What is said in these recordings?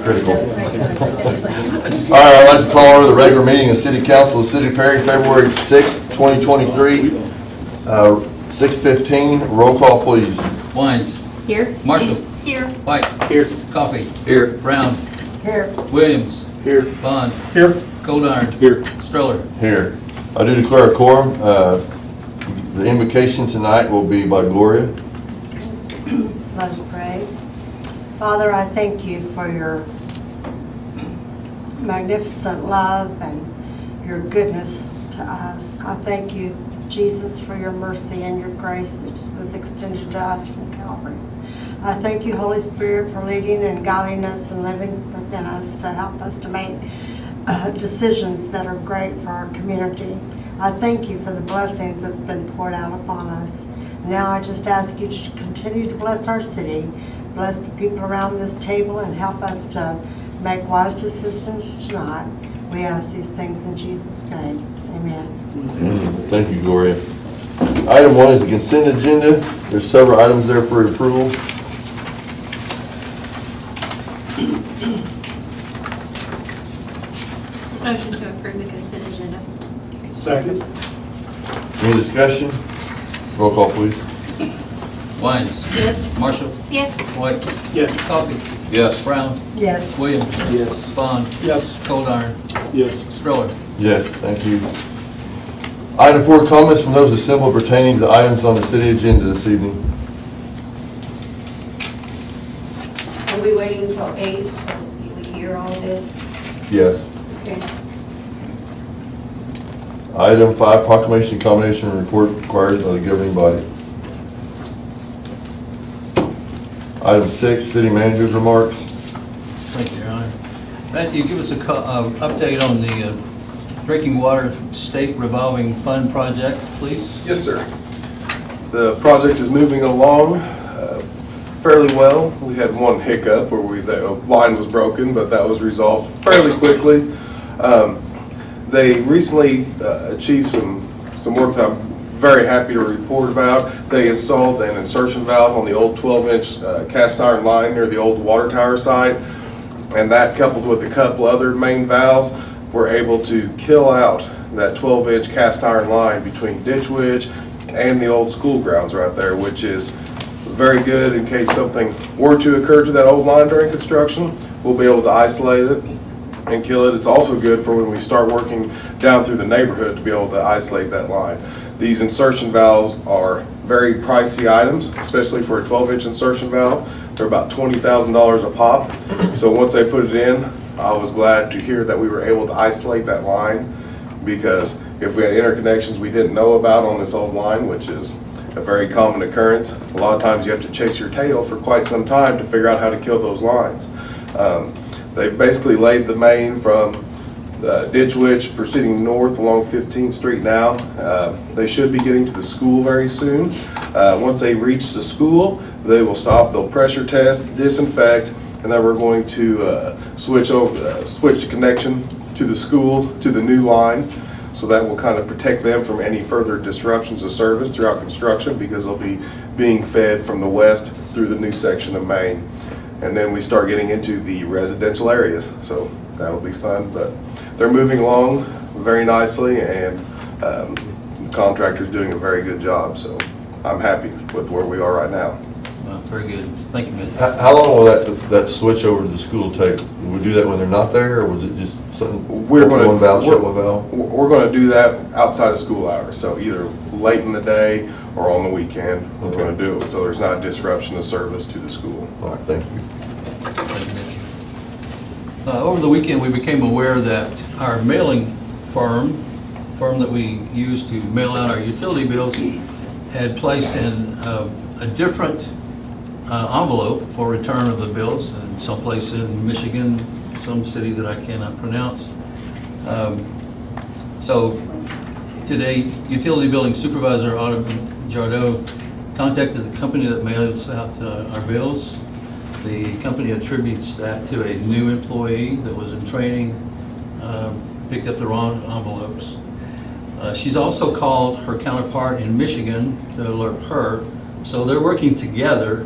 critical. All right, I'd like to call over the regular meeting of City Council of the City of Perry, February 6th, 2023, 6:15. Roll call, please. Wines. Here. Marshall. Here. White. Here. Coffee. Here. Brown. Here. Williams. Here. Bond. Here. Goldiron. Here. Stroller. Here. I do declare a quorum. The invocation tonight will be by Gloria. Let us pray. Father, I thank you for your magnificent love and your goodness to us. I thank you, Jesus, for your mercy and your grace that was extended to us from Calvary. I thank you, Holy Spirit, for leading and guiding us and living within us to help us to make decisions that are great for our community. I thank you for the blessings that's been poured out upon us. Now I just ask you to continue to bless our city, bless the people around this table, and help us to make wise decisions tonight. We ask these things in Jesus' name. Amen. Thank you, Gloria. Item 1 is the consent agenda. There's several items there for approval. Motion to approve the consent agenda. Second. Any discussion? Roll call, please. Wines. Yes. Marshall. Yes. White. Yes. Coffee. Yes. Brown. Yes. Williams. Yes. Bond. Yes. Goldiron. Yes. Stroller. Yes, thank you. Item 4, comments from those assembled pertaining to the items on the city agenda this evening. Are we waiting until 8? We hear all this? Yes. Okay. Item 5, proclamation, combination, and report required by the governing body. Item 6, city manager's remarks. Thank you, Your Honor. Matthew, give us a update on the drinking water state revolving fund project, please. Yes, sir. The project is moving along fairly well. We had one hiccup where the line was broken, but that was resolved fairly quickly. They recently achieved some work that I'm very happy to report about. They installed an insertion valve on the old 12-inch cast iron line near the old water tower site, and that coupled with a couple other main valves were able to kill out that 12-inch cast iron line between Ditch Witch and the old school grounds right there, which is very good in case something were to occur to that old line during construction. We'll be able to isolate it and kill it. It's also good for when we start working down through the neighborhood to be able to isolate that line. These insertion valves are very pricey items, especially for a 12-inch insertion valve. They're about $20,000 a pop. So once they put it in, I was glad to hear that we were able to isolate that line, because if we had interconnections we didn't know about on this old line, which is a very common occurrence, a lot of times you have to chase your tail for quite some time to figure out how to kill those lines. They've basically laid the main from Ditch Witch proceeding north along 15th Street now. They should be getting to the school very soon. Once they reach the school, they will stop, they'll pressure test, disinfect, and then we're going to switch the connection to the school, to the new line. So that will kind of protect them from any further disruptions of service throughout construction, because they'll be being fed from the west through the new section of Main. And then we start getting into the residential areas, so that'll be fun. But they're moving along very nicely, and the contractor's doing a very good job, so I'm happy with where we are right now. Very good. Thank you, Matthew. How long will that switch over to the school take? Will we do that when they're not there, or was it just something? We're going to one valve, shut one valve? We're going to do that outside of school hours, so either late in the day or on the weekend. We're Okay. going to do it so there's not disruption of service to the school. All right, thank you. Over the weekend, we became aware that our mailing firm that we use to mail out our utility bills, had placed in a different envelope for return of the bills in some place in Michigan, some city that I cannot pronounce. So today, utility billing supervisor Autumn Jardot contacted the company that mails out our bills. The company attributes that to a new employee that was in training, picked up the wrong envelopes. She's also called her counterpart in Michigan to alert her. So they're working together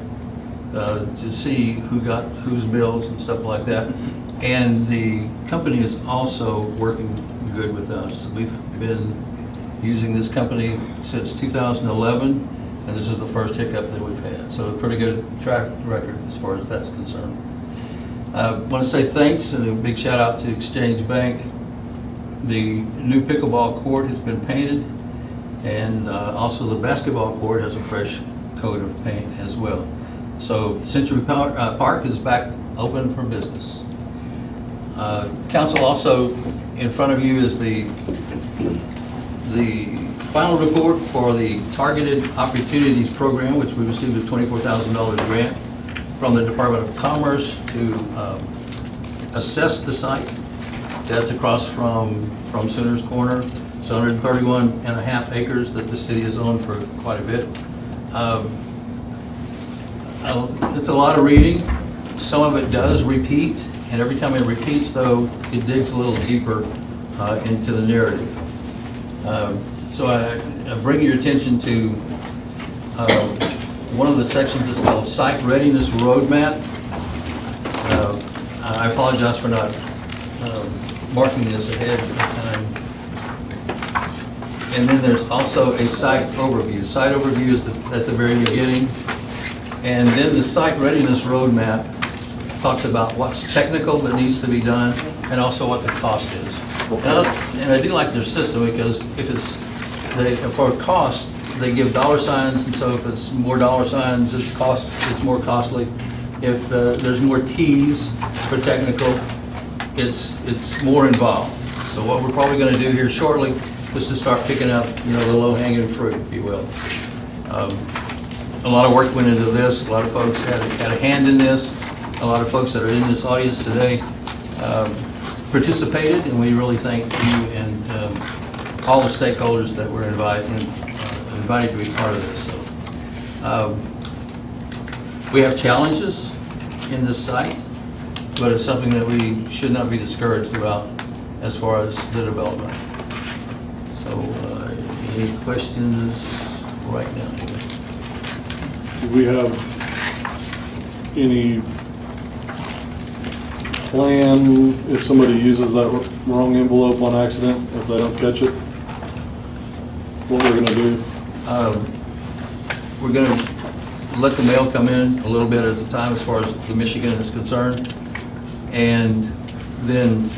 to see who got whose bills and stuff like that. And the company is also working good with us. We've been using this company since 2011, and this is the first hiccup that we've had. So a pretty good track record as far as that's concerned. I want to say thanks and a big shout out to Exchange Bank. The new pickleball court has been painted, and also the basketball court has a fresh coat of paint as well. So Century Park is back open for business. Council, also in front of you is the final report for the Targeted Opportunities Program, which we received a $24,000 grant from the Department of Commerce to assess the site. That's across from Sooners Corner. It's 131.5 acres that the city has owned for quite a bit. It's a lot of reading. Some of it does repeat, and every time it repeats, though, it digs a little deeper into the narrative. So I bring your attention to one of the sections that's called Site Readiness Roadmap. I apologize for not marking this ahead of time. And then there's also a site overview. Site overview is at the very beginning. And then the Site Readiness Roadmap talks about what's technical that needs to be done and also what the cost is. And I do like their system because if it's, for cost, they give dollar signs, and so if it's more dollar signs, it's more costly. If there's more T's for technical, it's more involved. So what we're probably going to do here shortly is to start picking up, the low-hanging fruit, if you will. A lot of work went into this. A lot of folks had a hand in this. A lot of folks that are in this audience today participated, and we really thank you and all the stakeholders that were invited to be part of this. So, we have challenges in this site, but it's something that we should not be discouraged about as far as the development. So, any questions right now? Do we have any plan if somebody uses that wrong envelope on accident, if they don't catch it? What we're gonna do? We're gonna let the mail come in a little bit at a time as far as the Michigan is concerned. And then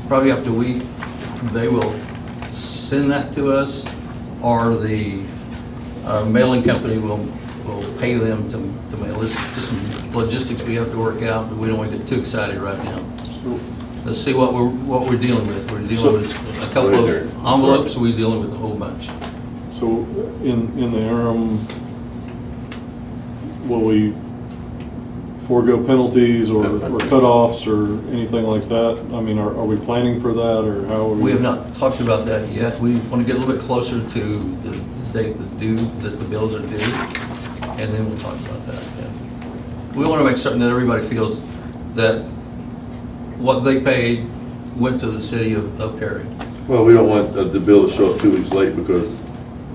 probably after a week, they will send that to us, or the mailing company will pay them to mail. There's just some logistics we have to work out, but we don't want to get too excited right now. So, Let's see what we're dealing with. We're dealing with a couple of envelopes, we're dealing with a whole bunch. so in the interim, will we forego penalties or cutoffs or anything like that? I mean, are we planning for that, or how are we? We have not talked about that yet. We want to get a little bit closer to the date that the bills are due, and then we'll talk about that. Yeah. We want to make certain that everybody feels that what they paid went to the city of Perry. Well, we don't want the bill to show up 2 weeks late because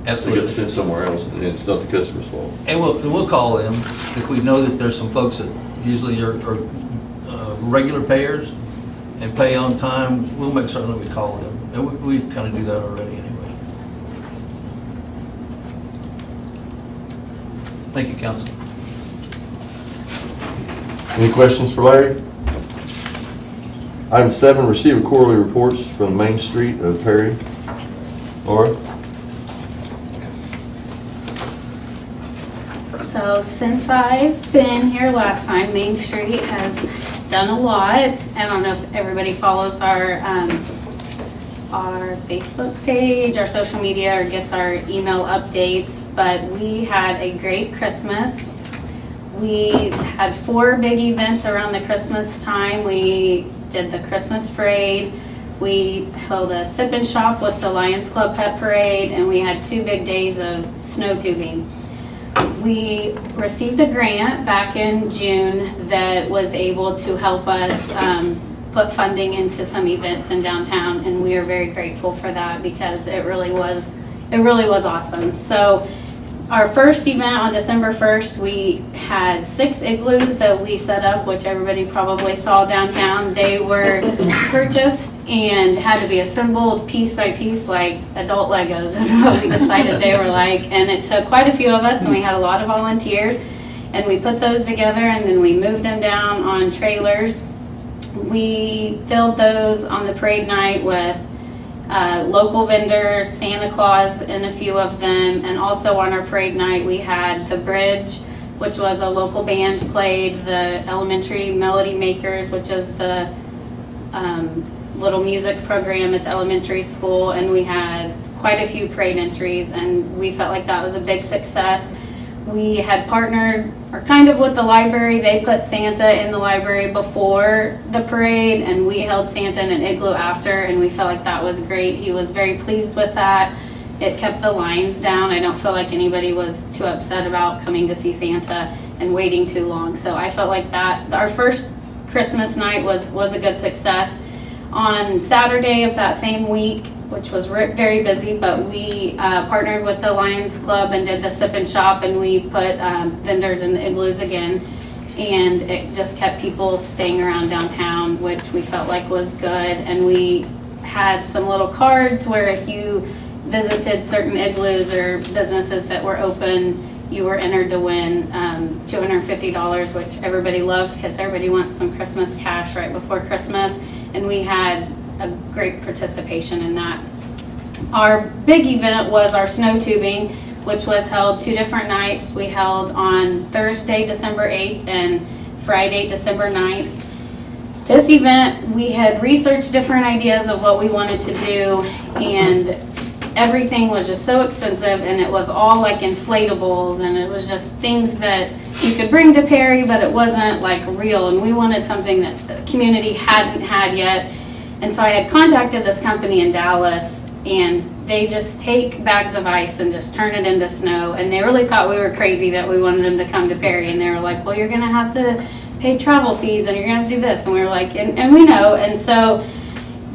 they Absolutely. get sent somewhere else, and it's not the customer's fault. And we'll call them if we know that there's some folks that usually are regular payers and pay on time. We'll make certain that we call them, and we kind of do that already anyway. Thank you, Council. Any questions for Larry? Item 7, receive quarterly reports from Main Street of Perry. Laura? So since I've been here last time, Main Street has done a lot. I don't know if everybody follows our Facebook page, our social media, or gets our email updates, but we had a great Christmas. We had 4 big events around the Christmas time. We did the Christmas parade. We held a sip and shop with the Lions Club Pet Parade, and we had 2 big days of snow tubing. We received a grant back in June that was able to help us put funding into some events in downtown, and we are very grateful for that because it really was awesome. So our first event on December 1st, we had 6 igloos that we set up, which everybody probably saw downtown. They were purchased and had to be assembled piece by piece like adult Legos is what we decided they were like. And it took quite a few of us, and we had a lot of volunteers. And we put those together, and then we moved them down on trailers. We filled those on the parade night with local vendors, Santa Claus in a few of them, and also on our parade night we had The Bridge, which was a local band played, the Elementary Melody Makers, which is the little music program at the elementary school, and we had quite a few parade entries, and we felt like that was a big success. We had partnered, or kind of with the library. They put Santa in the library before the parade, and we held Santa in an igloo after, and we felt like that was great. He was very pleased with that. It kept the lines down. I don't feel like anybody was too upset about coming to see Santa and waiting too long. So I felt like that, our first Christmas night was a good success. On Saturday of that same week, which was very busy, but we partnered with the Lions Club and did the sip and shop, and we put vendors in the igloos again, and it just kept people staying around downtown, which we felt like was good. And we had some little cards where if you visited certain igloos or businesses that were open, you were entered to win $250, which everybody loved because everybody wants some Christmas cash right before Christmas, and we had a great participation in that. Our big event was our snow tubing, which was held 2 different nights. We held on Thursday, December 8th and Friday, December 9th. This event, we had researched different ideas of what we wanted to do, and everything was just so expensive, and it was all like inflatables, and it was just things that you could bring to Perry, but it wasn't like real, and we wanted something that the community hadn't had yet. And so I had contacted this company in Dallas, and they just take bags of ice and just turn it into snow. And they really thought we were crazy that we wanted them to come to Perry. And they were like, well, you're going to have to pay travel fees, and you're going to have to do this. And we were like, and we know. And so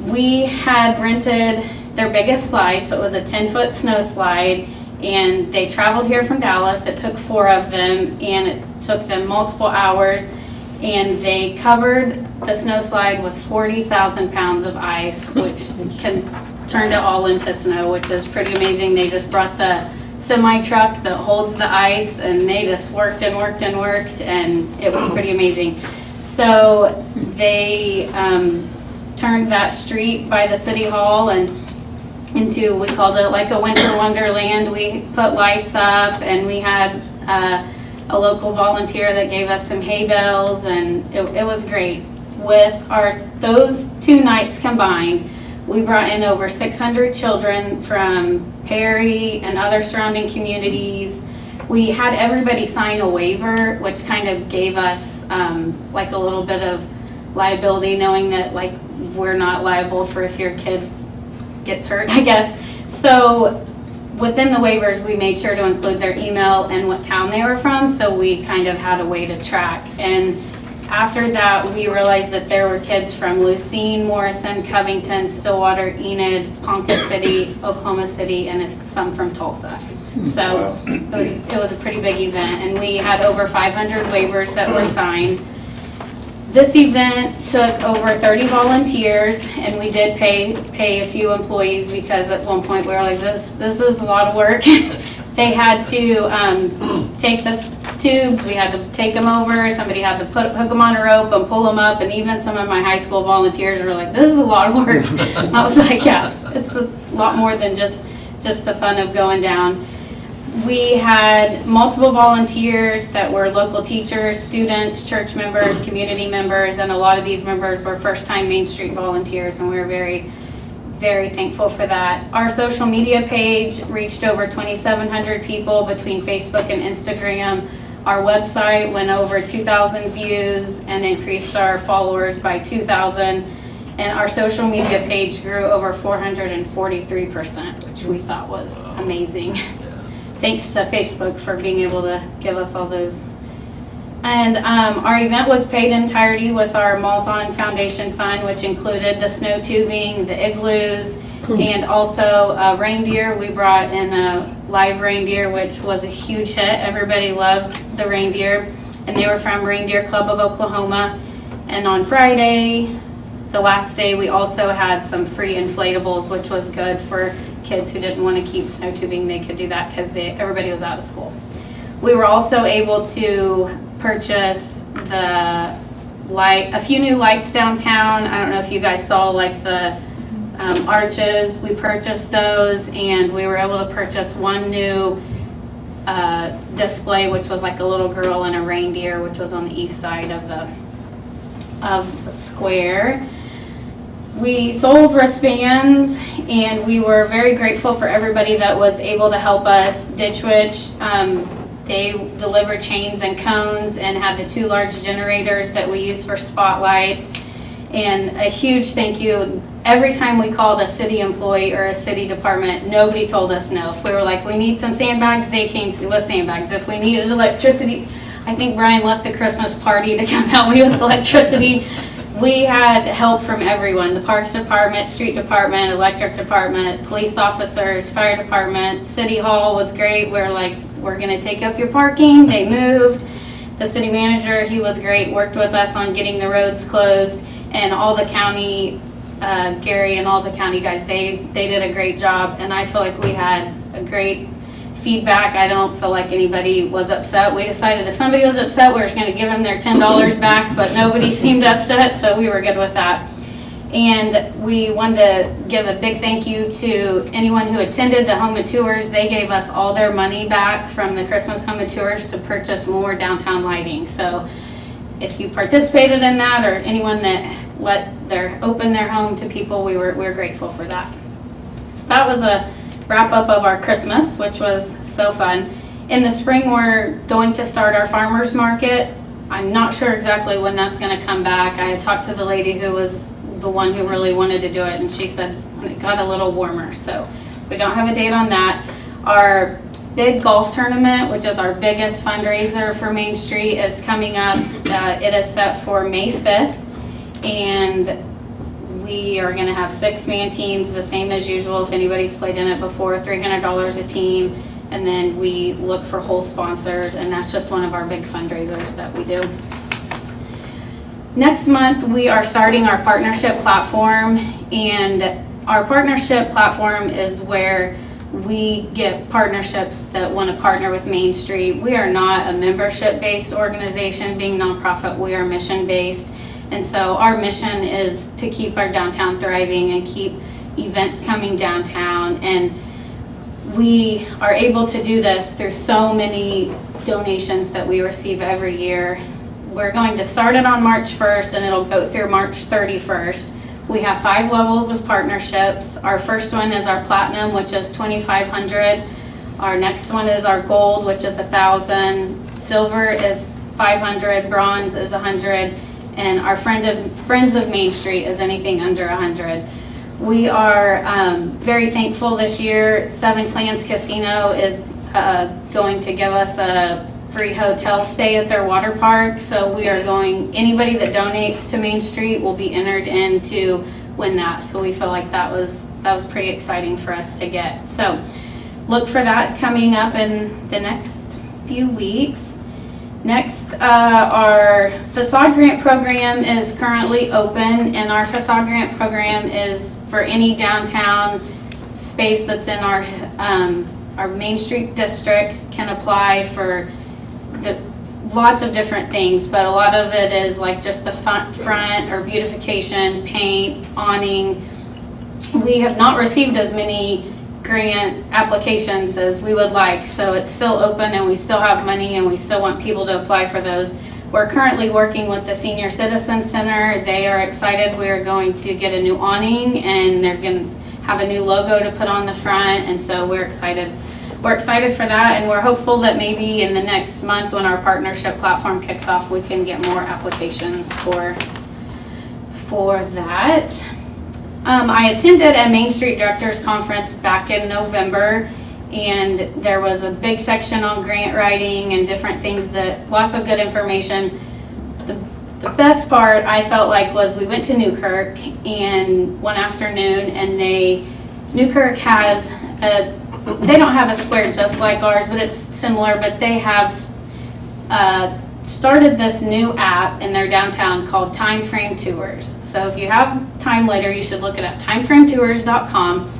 we had rented their biggest slide. So it was a 10-foot snow slide. And they traveled here from Dallas. It took 4 of them, and it took them multiple hours. And they covered the snow slide with 40,000 pounds of ice, which turned it all into snow, which is pretty amazing. They just brought the semi truck that holds the ice, and they just worked and worked and worked, and it was pretty amazing. So they turned that street by the city hall and into, we called it like a winter wonderland. We put lights up, and we had a local volunteer that gave us some hay bales, and it was great. With those 2 nights combined, we brought in over 600 children from Perry and other surrounding communities. We had everybody sign a waiver, which kind of gave us like a little bit of liability, knowing that like we're not liable for if your kid gets hurt, I guess. So within the waivers, we made sure to include their email and what town they were from, so we kind of had a way to track. And after that, we realized that there were kids from Lucene, Morrison, Covington, Stillwater, Enid, Ponca City, Oklahoma City, and some from Tulsa. So it was a pretty big event, and we had over 500 waivers that were signed. This event took over 30 volunteers, and we did pay a few employees because at one point we were like, this is a lot of work. They had to take the tubes, we had to take them over, somebody had to hook them on a rope and pull them up, and even some of my high school volunteers were like, this is a lot of work. I was like, yeah, it's a lot more than just the fun of going down. We had multiple volunteers that were local teachers, students, church members, community members, and a lot of these members were first-time Main Street volunteers, and we were very, very thankful for that. Our social media page reached over 2,700 people between Facebook and Instagram. Our website went over 2,000 views and increased our followers by 2,000. And our social media page grew over 443%, which we thought was amazing. Thanks to Facebook for being able to give us all those. And our event was paid entirety with our Malzahn Foundation Fund, which included the snow tubing, the igloos, and also reindeer. We brought in a live reindeer, which was a huge hit. Everybody loved the reindeer, and they were from Reindeer Club of Oklahoma. And on Friday, the last day, we also had some free inflatables, which was good for kids who didn't want to keep snow tubing. They could do that because everybody was out of school. We were also able to purchase a few new lights downtown. I don't know if you guys saw like the arches. We purchased those, and we were able to purchase one new display, which was like a little girl and a reindeer, which was on the east side of the square. We sold wristbands, and we were very grateful for everybody that was able to help us. Ditch Witch, they delivered chains and cones and had the 2 large generators that we use for spotlights. And a huge thank you. Every time we called a city employee or a city department, nobody told us no. If we were like, we need some sandbags, they came with sandbags. If we needed electricity, I think Brian left the Christmas party to come help me with electricity. We had help from everyone, the Parks Department, Street Department, Electric Department, police officers, fire department. City Hall was great. We're like, we're gonna take up your parking. They moved. The city manager, he was great, worked with us on getting the roads closed, and all the county, Gary and all the county guys, they did a great job, and I feel like we had a great feedback. I don't feel like anybody was upset. We decided if somebody was upset, we were just gonna give them their $10 back, but nobody seemed upset, so we were good with that. And we wanted to give a big thank you to anyone who attended the Home of Tours. They gave us all their money back from the Christmas Home of Tours to purchase more downtown lighting. So if you participated in that, or anyone that open their home to people, we're grateful for that. So that was a wrap up of our Christmas, which was so fun. In the spring, we're going to start our farmers market. I'm not sure exactly when that's going to come back. I had talked to the lady who was the one who really wanted to do it, and she said when it got a little warmer. So we don't have a date on that. Our big golf tournament, which is our biggest fundraiser for Main Street, is coming up. It is set for May 5th, and we are going to have 6-man teams, the same as usual. If anybody's played in it before, $300 a team, and then we look for whole sponsors, and that's just one of our big fundraisers that we do. Next month, we are starting our partnership platform, and our partnership platform is where we get partnerships that want to partner with Main Street. We are not a membership-based organization. Being nonprofit, we are mission-based, and so our mission is to keep our downtown thriving and keep events coming downtown, and we are able to do this through so many donations that we receive every year. We're going to start it on March 1st, and it'll go through March 31st. We have 5 levels of partnerships. Our first one is our platinum, which is $2,500. Our next one is our gold, which is $1,000. Silver is $500. Bronze is $100. And our Friends of Main Street is anything under $100. We are very thankful this year. Seven Clans Casino is going to give us a free hotel stay at their water park. So we are anybody that donates to Main Street will be entered in to win that. So we feel like that was pretty exciting for us to get. So look for that coming up in the next few weeks. Next, our facade grant program is currently open, and our facade grant program is for any downtown space that's in our Main Street district can apply for lots of different things, but a lot of it is like just the front or beautification, paint, awning. We have not received as many grant applications as we would like, so it's still open and we still have money and we still want people to apply for those. We're currently working with the Senior Citizen Center. They are excited. We're going to get a new awning, and they're going to have a new logo to put on the front, and so we're excited. We're excited for that, and we're hopeful that maybe in the next month when our partnership platform kicks off, we can get more applications for that. I attended a Main Street Directors Conference back in November, and there was a big section on grant writing and different things, lots of good information. The best part I felt like was we went to Newkirk and one afternoon, and Newkirk has they don't have a square just like ours, but it's similar, but they have started this new app in their downtown called Time Frame Tours. So if you have time later, you should look it up, timeframetours.com.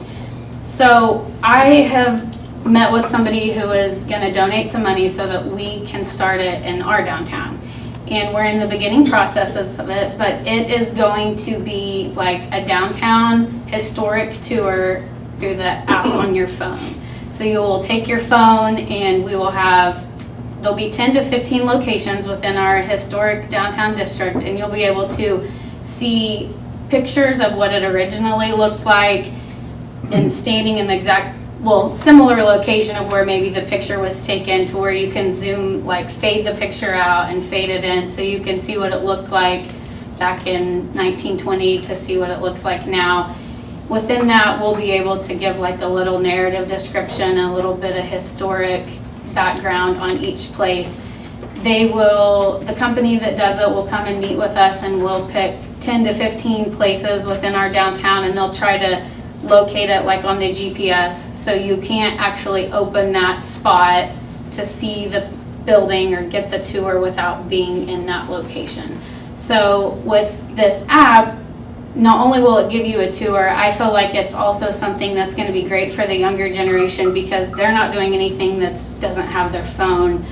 So I have met with somebody who is going to donate some money so that we can start it in our downtown. And we're in the beginning processes of it, but it is going to be like a downtown historic tour through the app on your phone. So you will take your phone and we will have, there'll be 10 to 15 locations within our historic downtown district, and you'll be able to see pictures of what it originally looked like and standing in the exact, well, similar location of where maybe the picture was taken, to where you can zoom, like fade the picture out and fade it in so you can see what it looked like back in 1920 to see what it looks like now. Within that, we'll be able to give like a little narrative description, a little bit of historic background on each place. The company that does it will come and meet with us, and we'll pick 10 to 15 places within our downtown, and they'll try to locate it like on the GPS, so you can't actually open that spot to see the building or get the tour without being in that location. So with this app, not only will it give you a tour, I feel like it's also something that's going to be great for the younger generation, because they're not doing anything that doesn't have their phone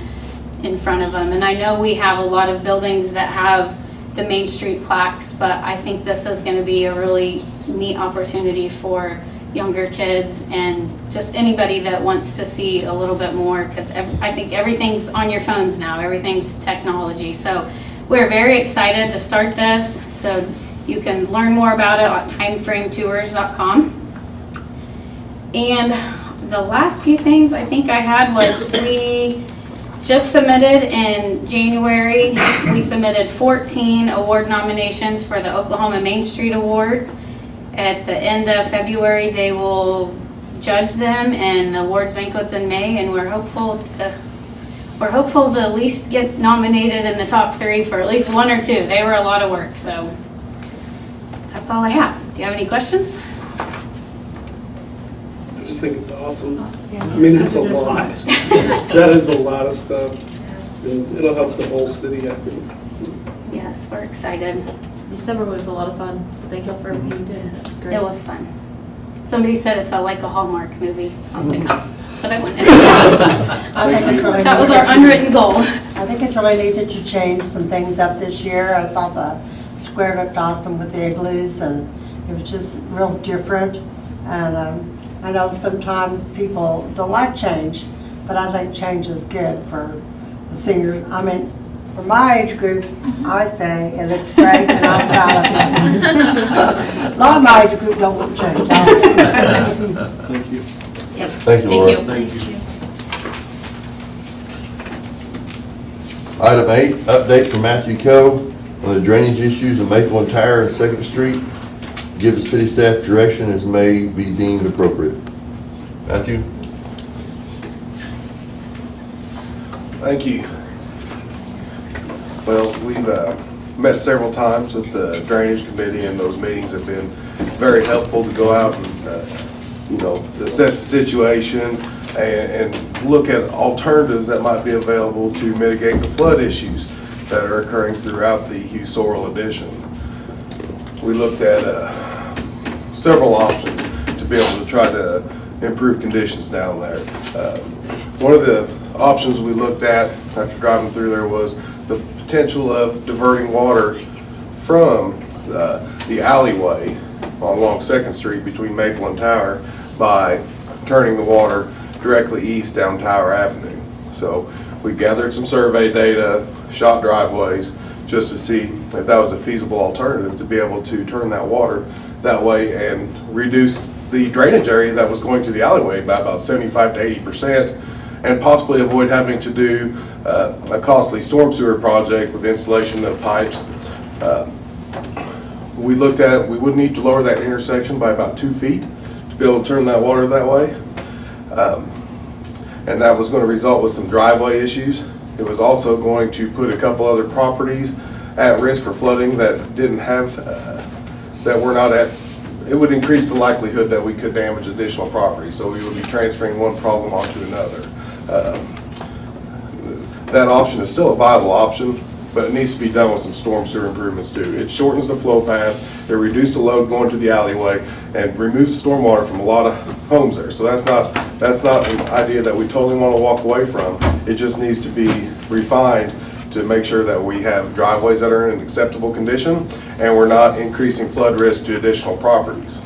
in front of them. And I know we have a lot of buildings that have the Main Street plaques, but I think this is going to be a really neat opportunity for younger kids and just anybody that wants to see a little bit more, because I think everything's on your phones now, everything's technology. So we're very excited to start this, so you can learn more about it on timeframetours.com. And the last few things I think I had was, we just submitted in January, we submitted 14 award nominations for the Oklahoma Main Street Awards. At the end of February, they will judge them, and the awards banquet's in May, and we're hopeful to at least get nominated in the top 3 for at least 1 or 2. They were a lot of work, so that's all I have. Do you have any questions? I just think it's awesome. I mean, it's a lot. That is a lot of stuff. And it'll help the whole city, I think. Yes, we're excited. December was a lot of fun, so thank you for everything you did. It was great. It was fun. Somebody said it felt like a Hallmark movie. I was like, that's what I wanted. I think it's really That was neat our that you- unwritten goal. I think it's really neat that you changed some things up this year. I thought the square looked awesome with the igloos, and it was just real different. And I know sometimes people don't like change, but I think change is good for the seniors. I mean, for my age group, I say it looks great, and I'm proud of it. A lot of my age group don't want change. Thank you. Yep. Thank you, Laura. Thank you. Item 8, update from Matthew Coe on the drainage issues of Maple and Tire and 2nd Street. Give the city staff direction as may be deemed appropriate. Matthew? Thank you. Well, we've met several times with the Drainage Committee, and those meetings have been very helpful to go out and, assess the situation and look at alternatives that might be available to mitigate the flood issues that are occurring throughout the Hughes Sorrell addition. We looked at several options to be able to try to improve conditions down there. One of the options we looked at after driving through there was the potential of diverting water from the alleyway along 2nd Street between Maple and Tower by turning the water directly east down Tower Avenue. So we gathered some survey data, shot driveways, just to see if that was a feasible alternative to be able to turn that water that way and reduce the drainage area that was going to the alleyway by about 75 to 80%, and possibly avoid having to do a costly storm sewer project with installation of pipes. We looked at it, we would need to lower that intersection by about 2 feet to be able to turn that water that way. And that was going to result with some driveway issues. It was also going to put a couple other properties at risk for flooding that didn't have, that were not at it would increase the likelihood that we could damage additional property. So we would be transferring one problem onto another. That option is still a viable option, but it needs to be done with some storm sewer improvements too. It shortens the flow path, it reduces the load going to the alleyway, and removes the stormwater from a lot of homes there. So that's not an idea that we totally want to walk away from. It just needs to be refined to make sure that we have driveways that are in an acceptable condition, and we're not increasing flood risk to additional properties.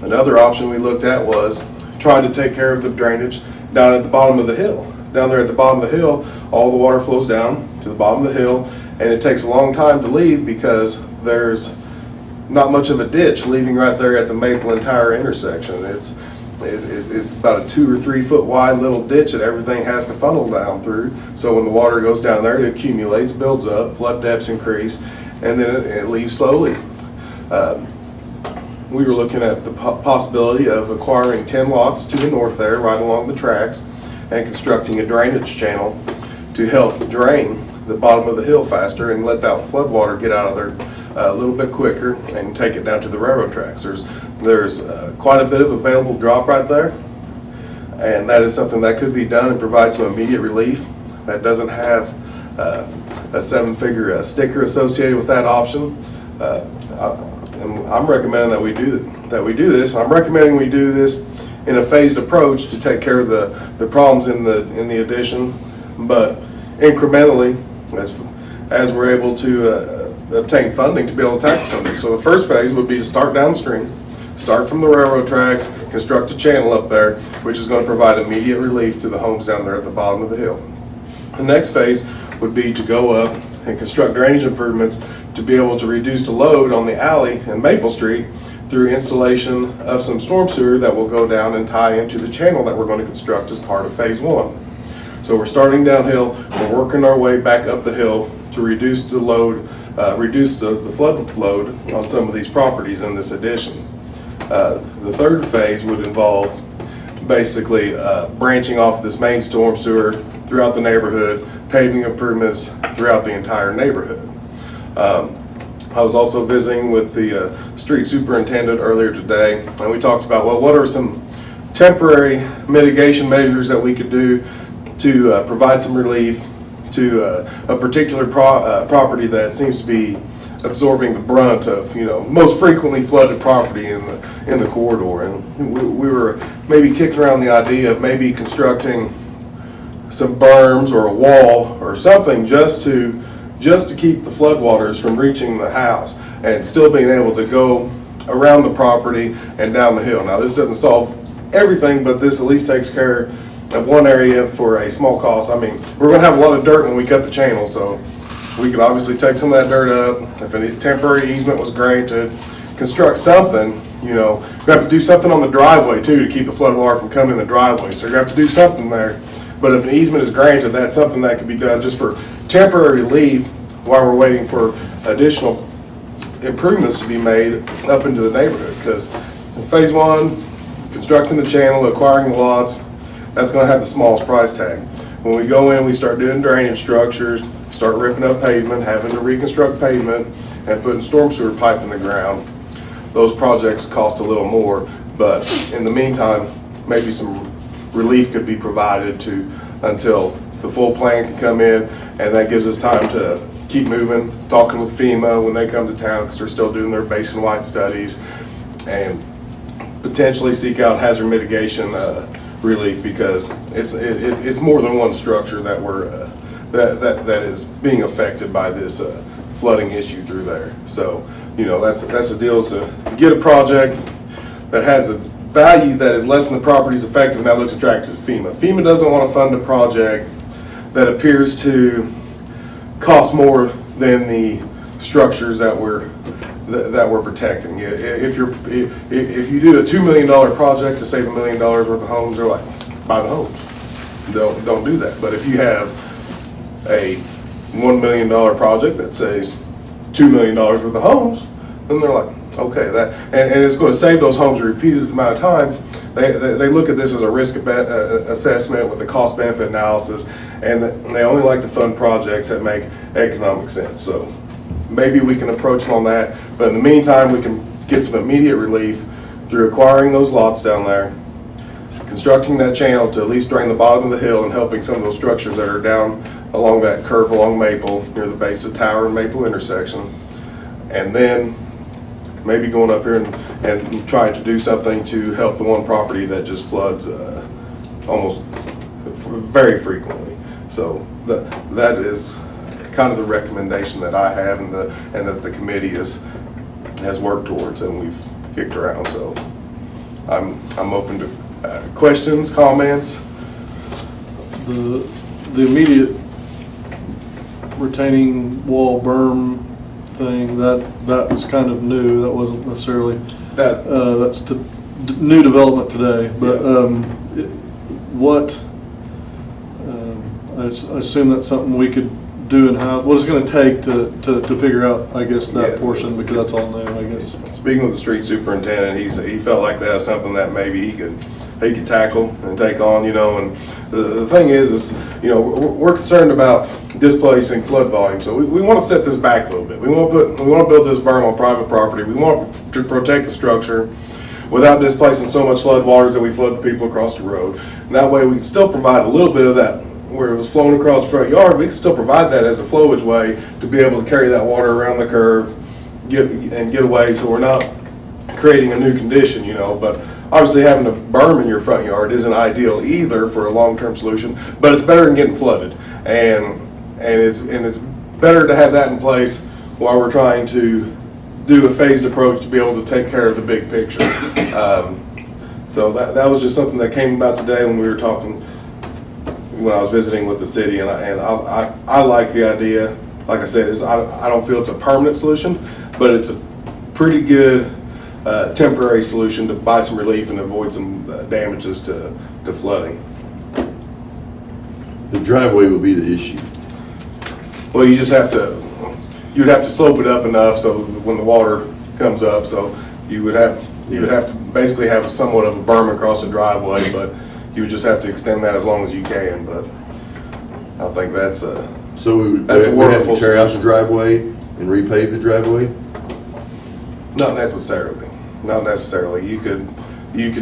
Another option we looked at was trying to take care of the drainage down at the bottom of the hill. Down there at the bottom of the hill, all the water flows down to the bottom of the hill, and it takes a long time to leave because there's not much of a ditch leaving right there at the Maple and Tire intersection. It's about a 2 or 3 foot wide little ditch that everything has to funnel down through. So when the water goes down there, it accumulates, builds up, flood depths increase, and then it leaves slowly. We were looking at the possibility of acquiring 10 lots to the north there, right along the tracks, and constructing a drainage channel to help drain the bottom of the hill faster and let that flood water get out of there a little bit quicker and take it down to the railroad tracks. There's quite a bit of available drop right there, and that is something that could be done and provide some immediate relief. That doesn't have a 7-figure sticker associated with that option. And I'm recommending that we do this. I'm recommending we do this in a phased approach to take care of the problems in the addition, but incrementally as we're able to obtain funding to be able to tackle something. So the first phase would be to start downstream, start from the railroad tracks, construct a channel up there, which is going to provide immediate relief to the homes down there at the bottom of the hill. The next phase would be to go up and construct drainage improvements to be able to reduce the load on the alley and Maple Street through installation of some storm sewer that will go down and tie into the channel that we're going to construct as part of phase 1. So we're starting downhill, we're working our way back up the hill to reduce the load, reduce the flood load on some of these properties in this addition. The third phase would involve basically branching off this main storm sewer throughout the neighborhood, paving improvements throughout the entire neighborhood. I was also visiting with the street superintendent earlier today, and we talked about, well, what are some temporary mitigation measures that we could do to provide some relief to a particular property that seems to be absorbing the brunt of, most frequently flooded property in the corridor. And we were maybe kicking around the idea of maybe constructing some berms or a wall or something just to keep the floodwaters from reaching the house and still being able to go around the property and down the hill. Now, this doesn't solve everything, but this at least takes care of one area for a small cost. I mean, we're going to have a lot of dirt when we cut the channel, so we could obviously take some of that dirt up. If a temporary easement was great to construct something, we have to do something on the driveway too to keep the floodwater from coming in the driveway. So you have to do something there. But if an easement is granted, that's something that can be done just for temporary relief while we're waiting for additional improvements to be made up into the neighborhood. Because in phase 1, constructing the channel, acquiring the lots, that's going to have the smallest price tag. When we go in, we start doing drainage structures, start ripping up pavement, having to reconstruct pavement, and putting storm sewer pipe in the ground. Those projects cost a little more, but in the meantime, maybe some relief could be provided until the full plan can come in, and that gives us time to keep moving, talking with FEMA when they come to town, because they're still doing their basin-wide studies, and potentially seek out hazard mitigation relief, because it's more than one structure that that is being affected by this flooding issue through there. So, that's the deal, is to get a project that has a value that is less than the property's effective, and that looks attractive to FEMA. FEMA doesn't want to fund a project that appears to cost more than the structures that we're protecting. If you do a $2 million project to save $1 million worth of homes, they're like, buy the homes. Don't do that. But if you have a $1 million project that saves $2 million worth of homes, then they're like, okay, and it's going to save those homes a repeated amount of time. They look at this as a risk assessment with a cost-benefit analysis, and they only like to fund projects that make economic sense. So maybe we can approach them on that, but in the meantime, we can get some immediate relief through acquiring those lots down there, constructing that channel to at least drain the bottom of the hill and helping some of those structures that are down along that curve along Maple, near the base of Tower and Maple intersection. And then maybe going up here and trying to do something to help the one property that just floods almost very frequently. So that is kind of the recommendation that I have and that the committee has worked towards and we've kicked around. So I'm open to questions, comments. The immediate retaining wall berm thing, that was kind of new. That wasn't necessarily, that's new development today. But I assume that's something we could do in-house. What is it going to take to figure out, I guess, that portion, because that's all new, I guess. Speaking with the street superintendent, he felt like that was something that maybe he could tackle and take on, and the thing is, we're concerned about displacing flood volume, so we want to set this back a little bit. We want to build this berm on private property. We want to protect the structure without displacing so much flood waters that we flood the people across the road. And that way we can still provide a little bit of that where it was flowing across the front yard. We can still provide that as a flowage way to be able to carry that water around the curve, get away, so we're not creating a new condition, but obviously having a berm in your front yard isn't ideal either for a long-term solution, but it's better than getting flooded. And it's better to have that in place while we're trying to do a phased approach to be able to take care of the big picture. So that was just something that came about today when we were talking, when I was visiting with the city, and I like the idea. Like I said, I don't feel it's a permanent solution, but it's a pretty good temporary solution to buy some relief and avoid some damages to flooding. The driveway will be the issue. Well, you'd have to slope it up enough so when the water comes up, so you would have to basically have somewhat of a berm across the driveway, but you would just have to extend that as long as you can. But I think that's a So we would that's a have workable to tear out the solution. driveway and repave the driveway? Not necessarily. Not necessarily. You could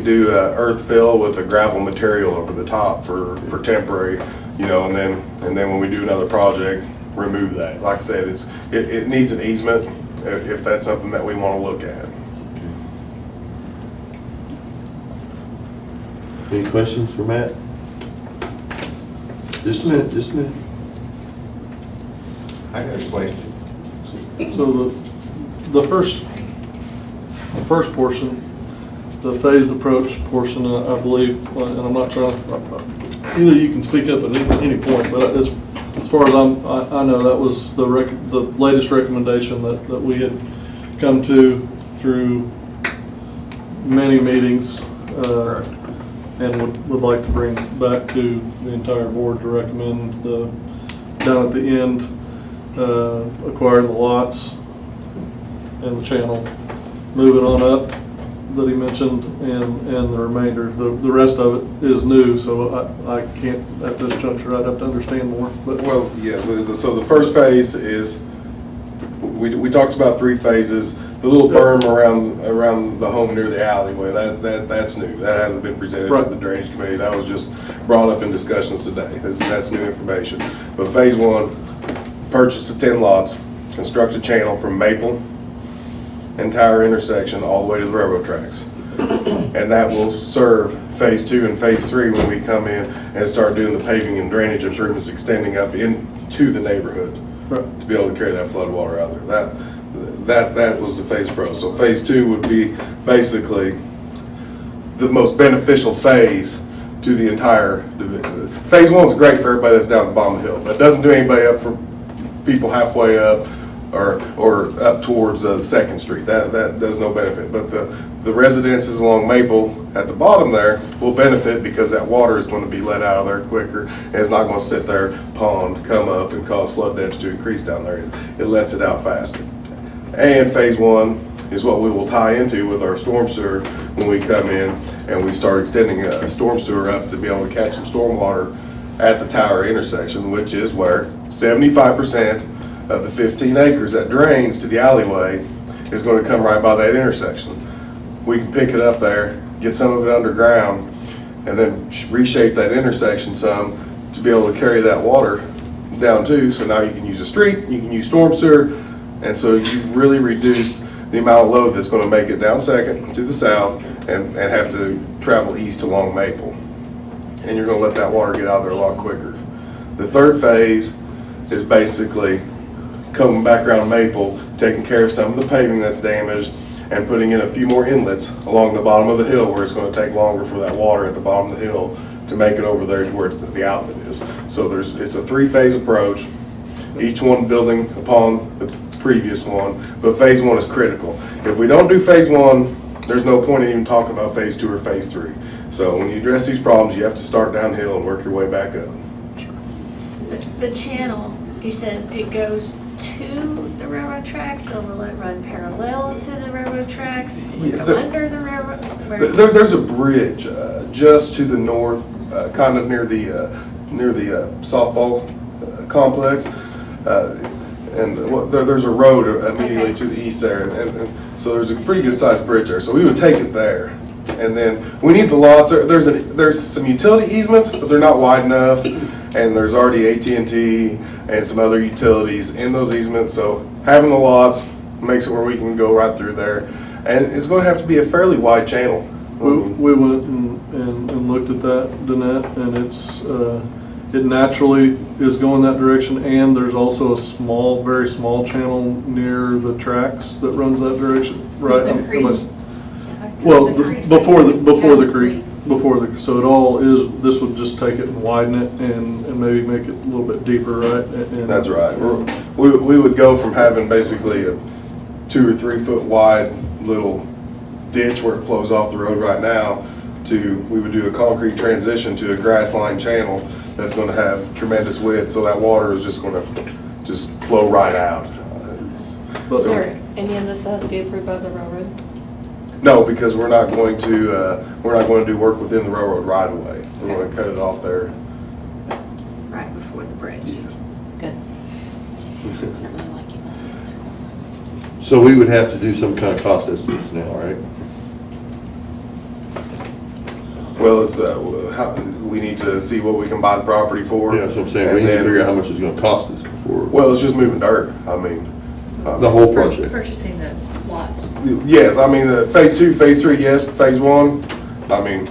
do earth fill with a gravel material over the top for temporary, and then when we do another project, remove that. Like I said, it needs an easement if that's something that we want to look at. Any questions for Matt? Just a minute. I got a question. So the first portion, the phased approach portion, I believe, and I'm not trying to, either you can speak up at any point, but as far as I know, that was the latest recommendation that we had come to through many meetings, and would like to bring back to the entire board to recommend down at the end, acquiring the lots and the channel, moving on up that he mentioned, and the remainder. The rest of it is new, so I can't at this juncture. I'd have to understand more. But Well, yeah, so the first phase is, we talked about 3 phases. The little berm around the home near the alleyway, that's new. That hasn't been presented to the Drainage Committee. That was just brought up in discussions today. That's new information. But phase 1, purchase the 10 lots, construct a channel from Maple and Tower intersection all the way to the railroad tracks. And that will serve phase 2 and phase 3 when we come in and start doing the paving and drainage improvements extending up into the neighborhood to be able to carry that flood water out there. That was the phase pro. So phase 2 would be basically the most beneficial phase to the entire division. Phase 1 is great for everybody that's down at the bottom of the hill, but it doesn't do anybody up for people halfway up or up towards 2nd Street. That does no benefit. But the residences along Maple at the bottom there will benefit because that water is going to be let out of there quicker, and it's not going to sit there, pond, come up and cause flood depths to increase down there. It lets it out faster. And phase 1 is what we will tie into with our storm sewer when we come in and we start extending a storm sewer up to be able to catch some storm water at the Tower intersection, which is where 75% of the 15 acres that drains to the alleyway is gonna come right by that intersection. We can pick it up there, get some of it underground, and then reshape that intersection some to be able to carry that water down too. So now you can use a street, you can use storm sewer, and so you've really reduced the amount of load that's gonna make it down Second to the south and have to travel east along Maple. And you're gonna let that water get out there a lot quicker. The third phase is basically coming back around Maple, taking care of some of the paving that's damaged, and putting in a few more inlets along the bottom of the hill where it's gonna take longer for that water at the bottom of the hill to make it over there to where the outlet is. So it's a three-phase approach, each one building upon the previous one, but phase one is critical. If we don't do phase one, there's no point in even talking about phase two or phase three. So when you address these problems, you have to start downhill and work your way back up. The channel, you said it goes to the railroad tracks, or will it run parallel to the railroad tracks? Will it go under the railroad? There's a bridge just to the north, kind of near the softball complex. And there's a road immediately to the east there, and so there's a pretty good sized bridge there. So we would take it there, and then we need the lots. There's some utility easements, but they're not wide enough, and there's already AT&T and some other utilities in those easements. So having the lots makes it where we can go right through there, and it's going to have to be a fairly wide channel. We went and looked at that, Danette, and it naturally is going that direction, and there's also a small, very small channel near the tracks that runs that direction, right? There's a creek. Well, There's a creek. before the creek, so it all is, this would just take it and widen it and maybe make it a little bit deeper, right? And- That's right. We would go from having basically a 2 or 3 foot wide little ditch where it flows off the road right now to, we would do a concrete transition to a grass line channel that's going to have tremendous width, so that water is just going to just flow right out. Is there any of this that has to be approved by the railroad? No, because we're not going to do work within the railroad right away. We're going to cut it off there. Right before the bridge. Yes. Good. I don't really like you messing with their. So we would have to do some kind of cost estimates now, right? Well, it's, we need to see what we can buy the property for. Yeah, that's what I'm saying, we and need to then- figure out how much it's gonna cost us before, Well, it's just moving dirt. I mean. the whole project. Purchasing the lots. Yes, I mean, phase two, phase three, yes, phase one, I mean,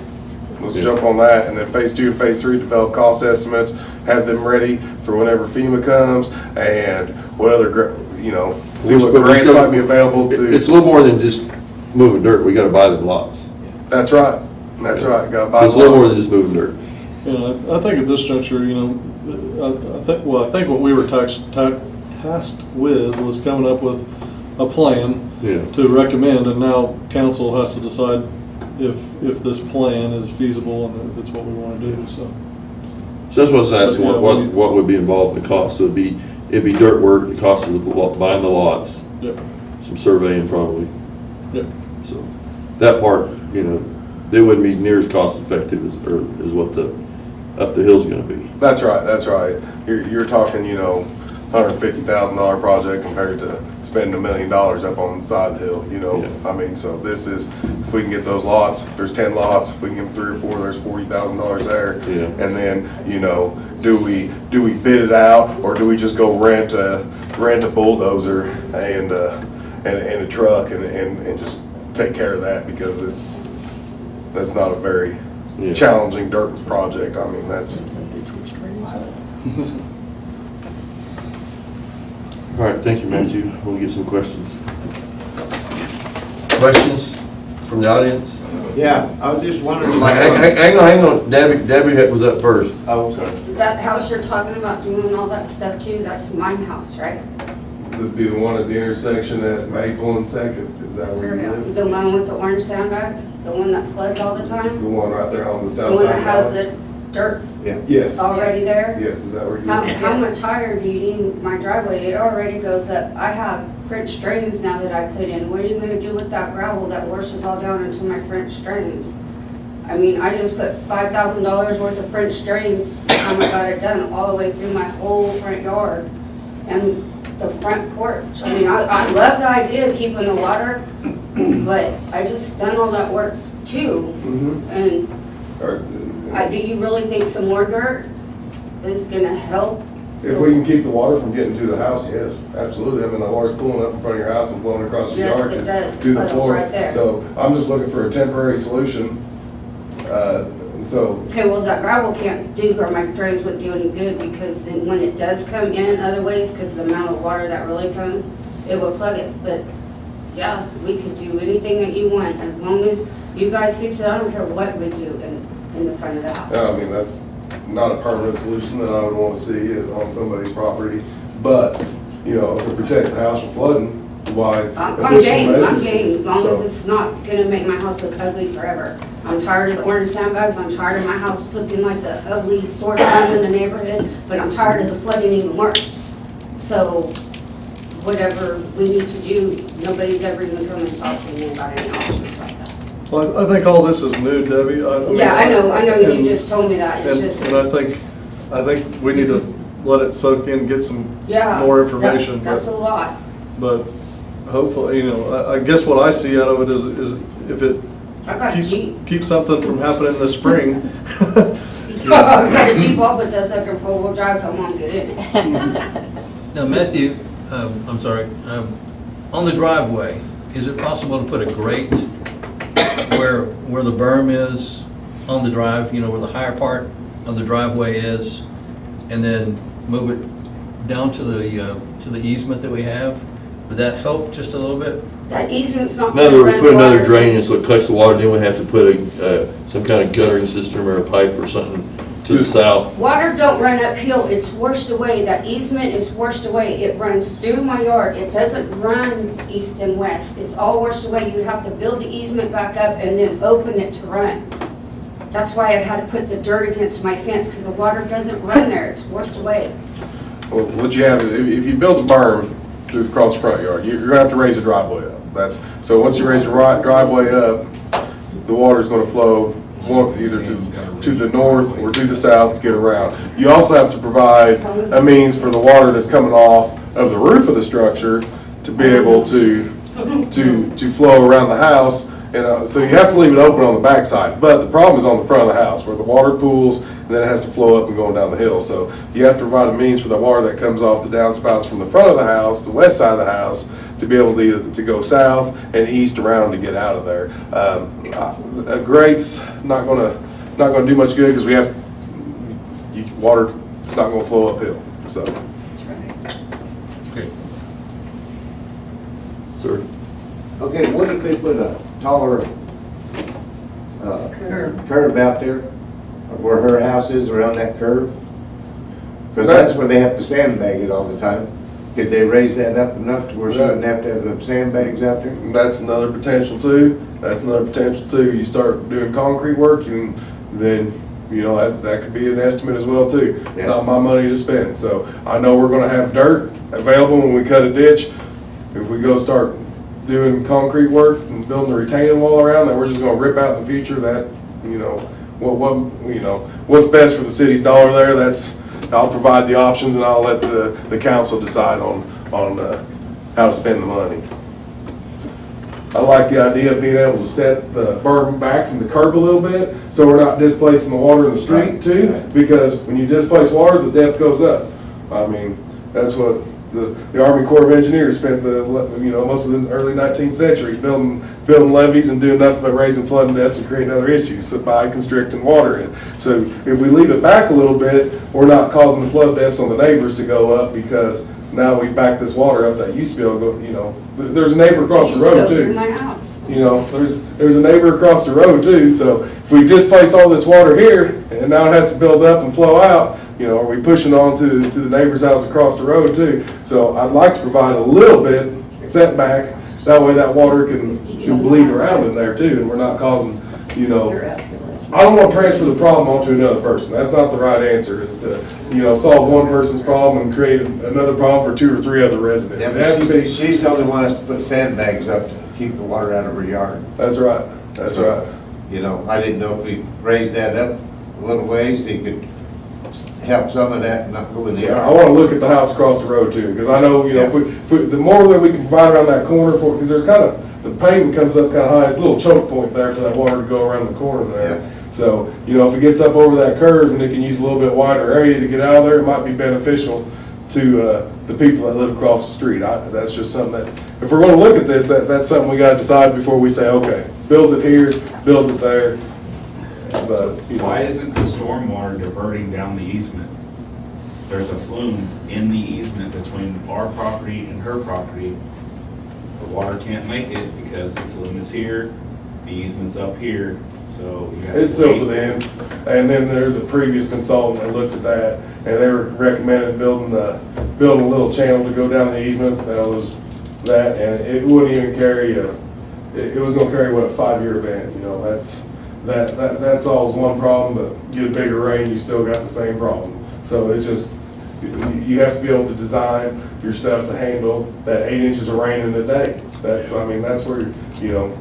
let's Yeah. jump on that, and then phase two and phase three, develop cost estimates, have them ready for whenever FEMA comes, and what other, see what grants might be available It's a to, little more than just moving dirt, we gotta buy them lots. that's right, gotta buy So it's a little more lots. than just moving dirt. I think at this juncture, I think what we were tasked with was coming up with a plan Yeah. to recommend, and now council has to decide if this plan is feasible and if it's what we want to do, so. So that's what I was asking, Yeah, what would be involved in the cost? So it'd be dirt work, the cost of buying the lots, Yep, some surveying probably. yep. So that part, it wouldn't be near as cost effective as what the up the hill's gonna be. That's right, you're talking, $150,000 project compared to spending $1 million up on the side of the hill, Yeah. I mean, so this is, if we can get those lots, there's 10 lots, if we can get 3 or 4, there's $40,000 there. Yeah. And then, do we bid it out, or do we just go rent a bulldozer and a truck and just take care of that, because that's not a very Yeah. challenging dirt project, I mean, that's. All right, thank you, Matthew. We'll get some questions. Questions from the audience? Yeah, I was just wondering, Hang on, Debbie was up first. Oh, sorry. That house you're talking about doing all that stuff too, that's my house, right? Would be the one at the intersection at Maple and Second, is that where you live? The one with the orange sandbags, the one that floods all the The time? one right there on the The south one side? that has the dirt Yes, already there? yes, is that where you How live? much higher do you need my driveway? It already goes up. I have French drains now that I put in. What are you gonna do with that gravel that washes all down into my French drains? I mean, I just put $5,000 worth of French drains, time I got it done, all the way through my whole front yard. And the front porch. I mean, I love the idea of keeping the water, but I just done all that work too. And do you really think some more dirt is gonna help? If we can keep the water from getting to the house, yes, absolutely. I mean, the water's pulling up in front of your house and flowing across the Yes, yard it does. to the Puddles floor. right there. So I'm just looking for a temporary solution. So, Okay, well, that gravel can't do, or my drains wouldn't do any good, because then when it does come in other ways, because of the amount of water that really comes, it will plug it. But yeah, we could do anything that you want, as long as you guys fix it. I don't care what we do in the front of the house. I mean, that's not a permanent solution that I would want to see on somebody's property. But, you know, if it protects the house from flooding, why? I'm additional game, measures? as long So- as it's not gonna make my house look ugly forever. I'm tired of the orange sandbags, I'm tired of my house looking like the ugly sore thumb in the neighborhood, but I'm tired of the flooding even worse. So, whatever we need to do, nobody's ever even come and talked to me about any options like that. Well, I think all this is new, Debbie. mean, Yeah, I know, you and- just told me that, it's just, And I think we need to let it soak in, get some yeah. more information. That's a lot. But hopefully, you know, I guess what I see out of it is if it I got a Jeep. keeps something from happening this spring. I got a Jeep, I'll put that sucker in four-wheel drive till Mom get in it. Now, Matthew, I'm sorry, on the driveway, is it possible to put a grate where the berm is on the drive, you know, where the higher part of the driveway is, and then move it down to the easement that we have? Would that help just a little bit? That easement's not. In other words, gonna put run another water. drain in so it collects the water, then we have to put some kind of guttering system or a pipe or something to the south. Water don't run uphill, it's washed away, that easement is washed away, it runs through my yard, it doesn't run east and west, it's all washed away, you have to build the easement back up and then open it to run. That's why I've had to put the dirt against my fence, because the water doesn't run there, it's washed away. Well, what you have, if you build a berm through across the front yard, you're gonna have to raise the driveway up. So once you raise the driveway up, the water's gonna flow either to the north or to the south to get around. You also have to provide a means for the water that's coming off of the roof of the structure to be able to flow around the house. And so you have to leave it open on the backside, but the problem is on the front of the house where the water pools and then it has to flow up and going down the hill. So you have to provide a means for the water that comes off the downspouts from the front of the house, the west side of the house, to be able to go south and east around to get out of there. A grate's not gonna do much good because water's not gonna flow uphill, so. Okay. Sir? Okay, what if they put a taller curb out there where her house is around that curve? Because that's where they have to sandbag it all the time. Could they raise that up enough to where she wouldn't have to have the sandbags out there? That's another potential too. You start doing concrete work, then, you know, that could be an estimate as well too. It's Yeah. not my money to spend. So I know we're gonna have dirt available when we cut a ditch. If we go start doing concrete work and building a retaining wall around that we're just gonna rip out in the future, that, you know, what's best for the city's dollar there, I'll provide the options and I'll let the council decide on how to spend the money. I like the idea of being able to set the berm back from the curb a little bit, so we're not displacing the water in the street too, because when you displace water, the depth goes up. I mean, that's what the Army Corps of Engineers spent most of the early 19th century building levees and doing nothing but raising flooding depths and creating other issues by constricting water in. So if we leave it back a little bit, we're not causing the flood depths on the neighbors to go up, because now we back this water up that used to be able to go, there's a neighbor across the road Through too. my house. There's a neighbor across the road too, so if we displace all this water here, and now it has to build up and flow out, are we pushing on to the neighbor's house across the road too? So I'd like to provide a little bit setback, that way that water can bleed around in there too, and we're not causing, I don't want to transfer the problem onto another person. That's not the right answer, is to, solve one person's problem and create another problem for 2 or 3 other residents. Yeah, It has to but be- she's the only one that's to put sandbags up to keep the water out of her yard. That's right, that's right. I didn't know if we raised that up a little ways, so you could help some of that not go in the I yard. wanna look at the house across the road too, because I know, you know, if we, the more that we can provide around that corner for, because there's kind of, the pavement comes up kind of high, it's a little choke point there for that water to go around the corner there. So, you know, if it gets up over that curve and it can use a little bit wider area to get out of there, it might be beneficial to, the people that live across the street. That's just something that, if we're gonna look at this, that's something we gotta decide before we say, okay, build it here, build it there. But, you know. Why isn't the stormwater diverting down the easement? There's a flume in the easement between our property and her property. The water can't make it because the flume is here, the easement's up here, so you have to It's silted wait. in, and then there's a previous consultant that looked at that, and they were recommending building a little channel to go down the easement, that was that, and it wouldn't even carry it was gonna carry, what, a 5-year event, you know, that solves one problem, but get a bigger rain, you still got the same problem. So it just, you have to be able to design your stuff to handle that 8 inches of rain in a day. That's, I mean, that's where, you know,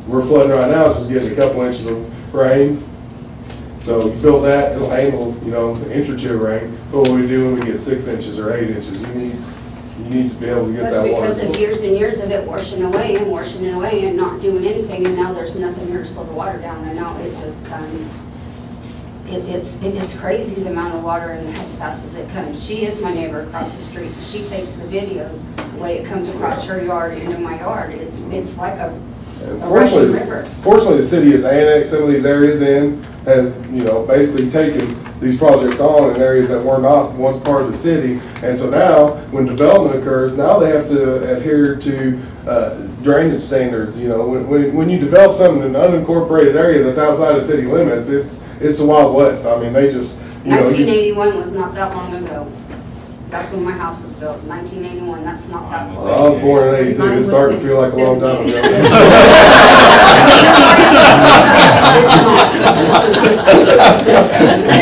we're flooding right now, just getting a couple inches of rain. So you build that, it'll handle, you know, an inch or two of rain. But what we do when we get 6 inches or 8 inches, you need to be able to get That's that water. because of years and years of it washing away and not doing anything, and now there's nothing there to slow the water down, and now it just comes. It's crazy the amount of water and as fast as it comes. She is my neighbor across the street. She takes the videos, the way it comes across her yard into my yard. It's like a rushing river. Fortunately, the city has annexed some of these areas in, has, you know, basically taken these projects on in areas that were not once part of the city. And so now, when development occurs, now they have to adhere to drainage standards. You know, when you develop something in an unincorporated area that's outside of city limits, it's the Wild West. I mean, they just, you know. 1981 was not that long ago. That's when my house was built, 1981, that's not that long. I was born in '82, it's starting to feel like a long time ago.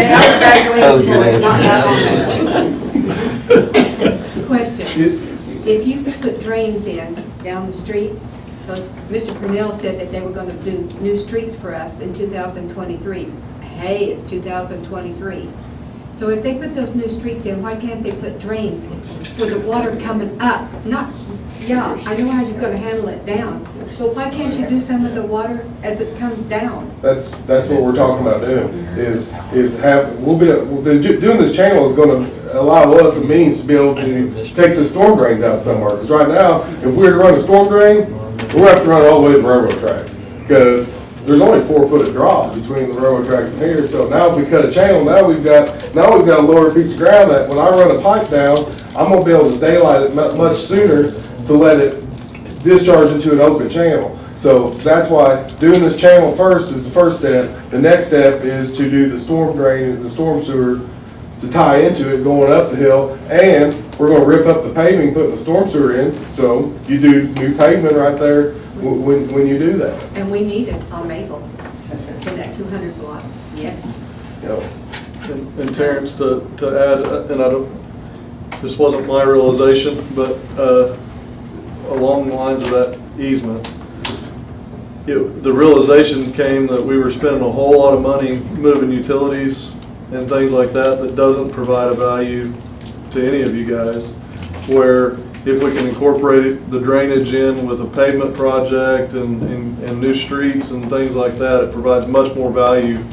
I was graduating school, it's not that long ago. Question, if you put drains in down the street, because Mr. Purnell said that they were gonna do new streets for us in 2023. Hey, it's 2023. So if they put those new streets in, why can't they put drains for the water coming up? Not, yeah, I know how you're gonna handle it down, but why can't you do some of the water as it comes down? That's what we're talking about doing, is doing this channel is gonna allow us a means to be able to take the storm drains out somewhere. Because right now, if we were to run a storm drain, we'll have to run it all the way to the railroad tracks. Because there's only 4 foot of drop between the railroad tracks and here. So now if we cut a channel, now we've got a lower piece of ground that when I run a pipe down, I'm gonna be able to daylight it much sooner to let it discharge into an open channel. So that's why doing this channel first is the first step. The next step is to do the storm drain and the storm sewer to tie into it going up the hill. And we're gonna rip up the paving, putting the storm sewer in. So you do new pavement right there when you do that. And we need it on Maple for that 200 block, yes. You know, And Terrence, to add, and I don't, this wasn't my realization, but along the lines of that easement, the realization came that we were spending a whole lot of money moving utilities and things like that doesn't provide a value to any of you guys, where if we can incorporate the drainage in with a pavement project and new streets and things like that, it provides much more value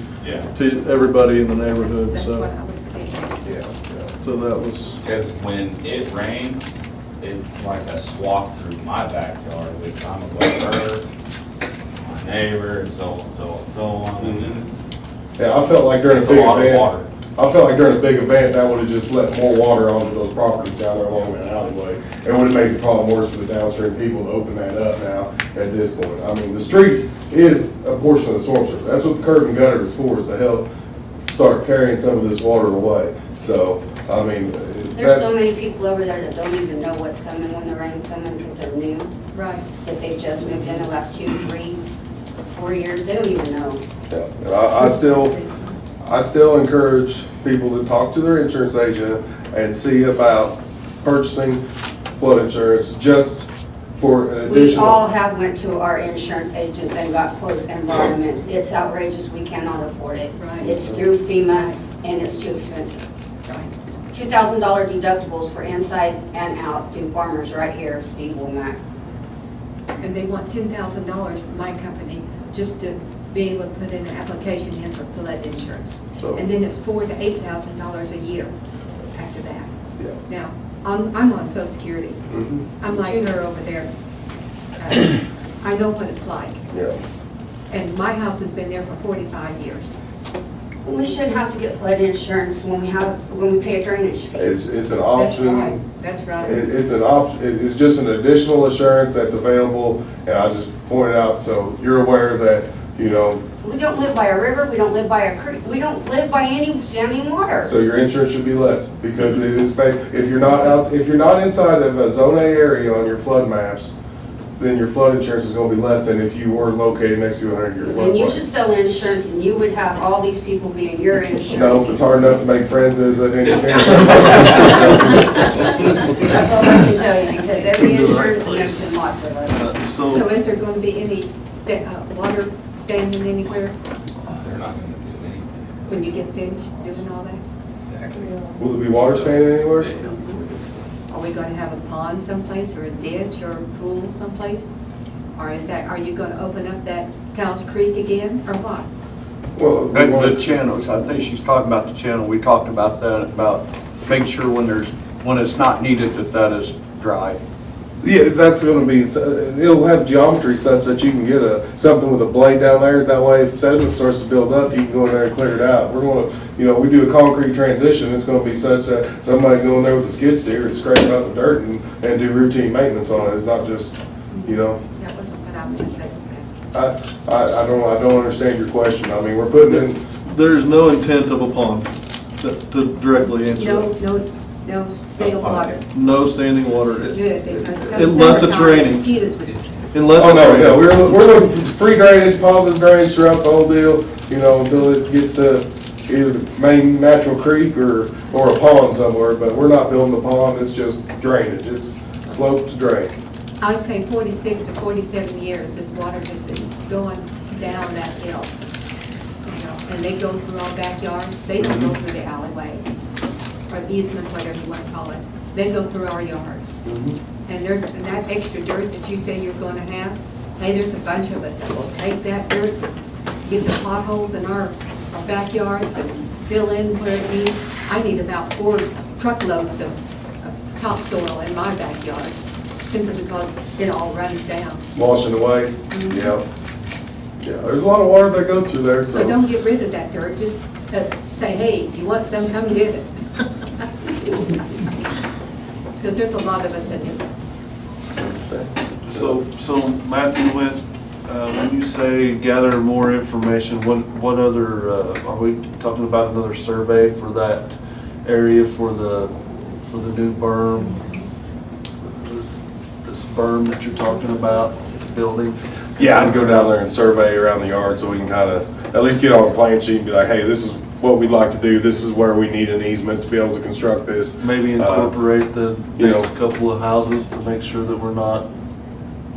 to everybody in the neighborhood. That's So, what I was thinking. yeah. so that was, Because when it rains, it's like a swap through my backyard, which I'm above her, my neighbor, and so on, and then Yeah, I felt like during a it's big a lot of event, water. I felt like during a big event, that would have just let more water onto those properties down there along that alleyway. It would have made the problem worse for the downstream people to open that up now at this point. I mean, the street is a portion of the storm sewer. That's what the curb and gutter is for, is to help start carrying some of this water away. So, I mean. There's so many people over there that don't even know what's coming when the rain's coming because they're new, Right. that they've just moved in the last 2, 3, 4 years, they don't even know. Yeah, and I still encourage people to talk to their insurance agent and see about purchasing flood insurance just for an We additional. all have went to our insurance agents and got quotes and brought them in. It's outrageous, we cannot afford it. Right. It's through FEMA and it's too expensive. $2,000 deductibles for inside and out, do farmers right here, Steve Womack. And they want $10,000 from my company just to be able to put in an application in for flood insurance. So- And then it's $4,000 to $8,000 a year after that. Yeah. Now, I'm on Social Security. Mhm. I'm like her over there. I know what it's like. Yeah. And my house has been there for 45 years. We shouldn't have to get flood insurance when we pay a drainage fee. It's an That's option. right. That's right. It's an option, it's just an additional assurance that's available, and I just pointed out, so you're aware that, you know, We don't live by a river, we don't live by a creek, we don't live by any standing water. so your insurance should be less, because it is, if you're not inside of a Zone A area on your flood maps, then your flood insurance is gonna be less than if you were located next to a 100-year flood Then you plain. should sell insurance and you would have all these people being your insurance. No, it's hard enough to make friends as an engineer. That's all I can tell you, because every insurance is lots of us. So is there going to be any water standing anywhere They're not gonna do anything. when you get finished doing all that? Will there be water standing anywhere? Are we going to have a pond someplace, or a ditch, or a pool someplace? Or are you going to open up that Cowles Creek again, or what? Well, we And want- the channels, I think she's talking about the channel, we talked about that, about making sure when it's not needed, that is dry. Yeah, that's gonna be, it'll have geometry such that you can get something with a blade down there, that way if sediment starts to build up, you can go in there and clear it out. We're gonna, we do a concrete transition, it's gonna be such that somebody go in there with a skid steer and scrape out the dirt and do routine maintenance on it, it's not just, That wasn't what I was saying. I don't understand your question, I mean, we're putting in, There is no intent of a pond, to directly answer that. No stale water. No standing water. Good, because Unless it's raining. mosquitoes would Unless oh it's no, raining. no, we're looking for free drainage, positive drainage throughout the whole deal, until it gets to either the main natural creek or a pond somewhere, but we're not building a pond, it's just drainage, it's sloped to drain. I would say 46 to 47 years, this water has been going down that hill. And they go through our backyards, they don't go through the alleyway, or easement, whatever you want to call it. They go through our yards. And there's that extra dirt that you say you're going to have, hey, there's a bunch of us that will take that dirt, get the potholes in our backyards and fill in where it needs. I need about 4 truckloads of topsoil in my backyard, simply because it all runs down. Washing away, yeah. Yeah, there's a lot of water that goes through there, So don't get rid of that dirt, just say, hey, if you want some, come get it. Because there's a lot of us that do. So Matthew, when you say gather more information, what other, are we talking about another survey for that area for the new berm? This berm that you're talking about, building? Yeah, I'd go down there and survey around the yard so we can kind of at least get on a plan sheet and be like, hey, this is what we'd like to do, this is where we need an easement to be able to construct this. Maybe incorporate the you know- next couple of houses to make sure that we're not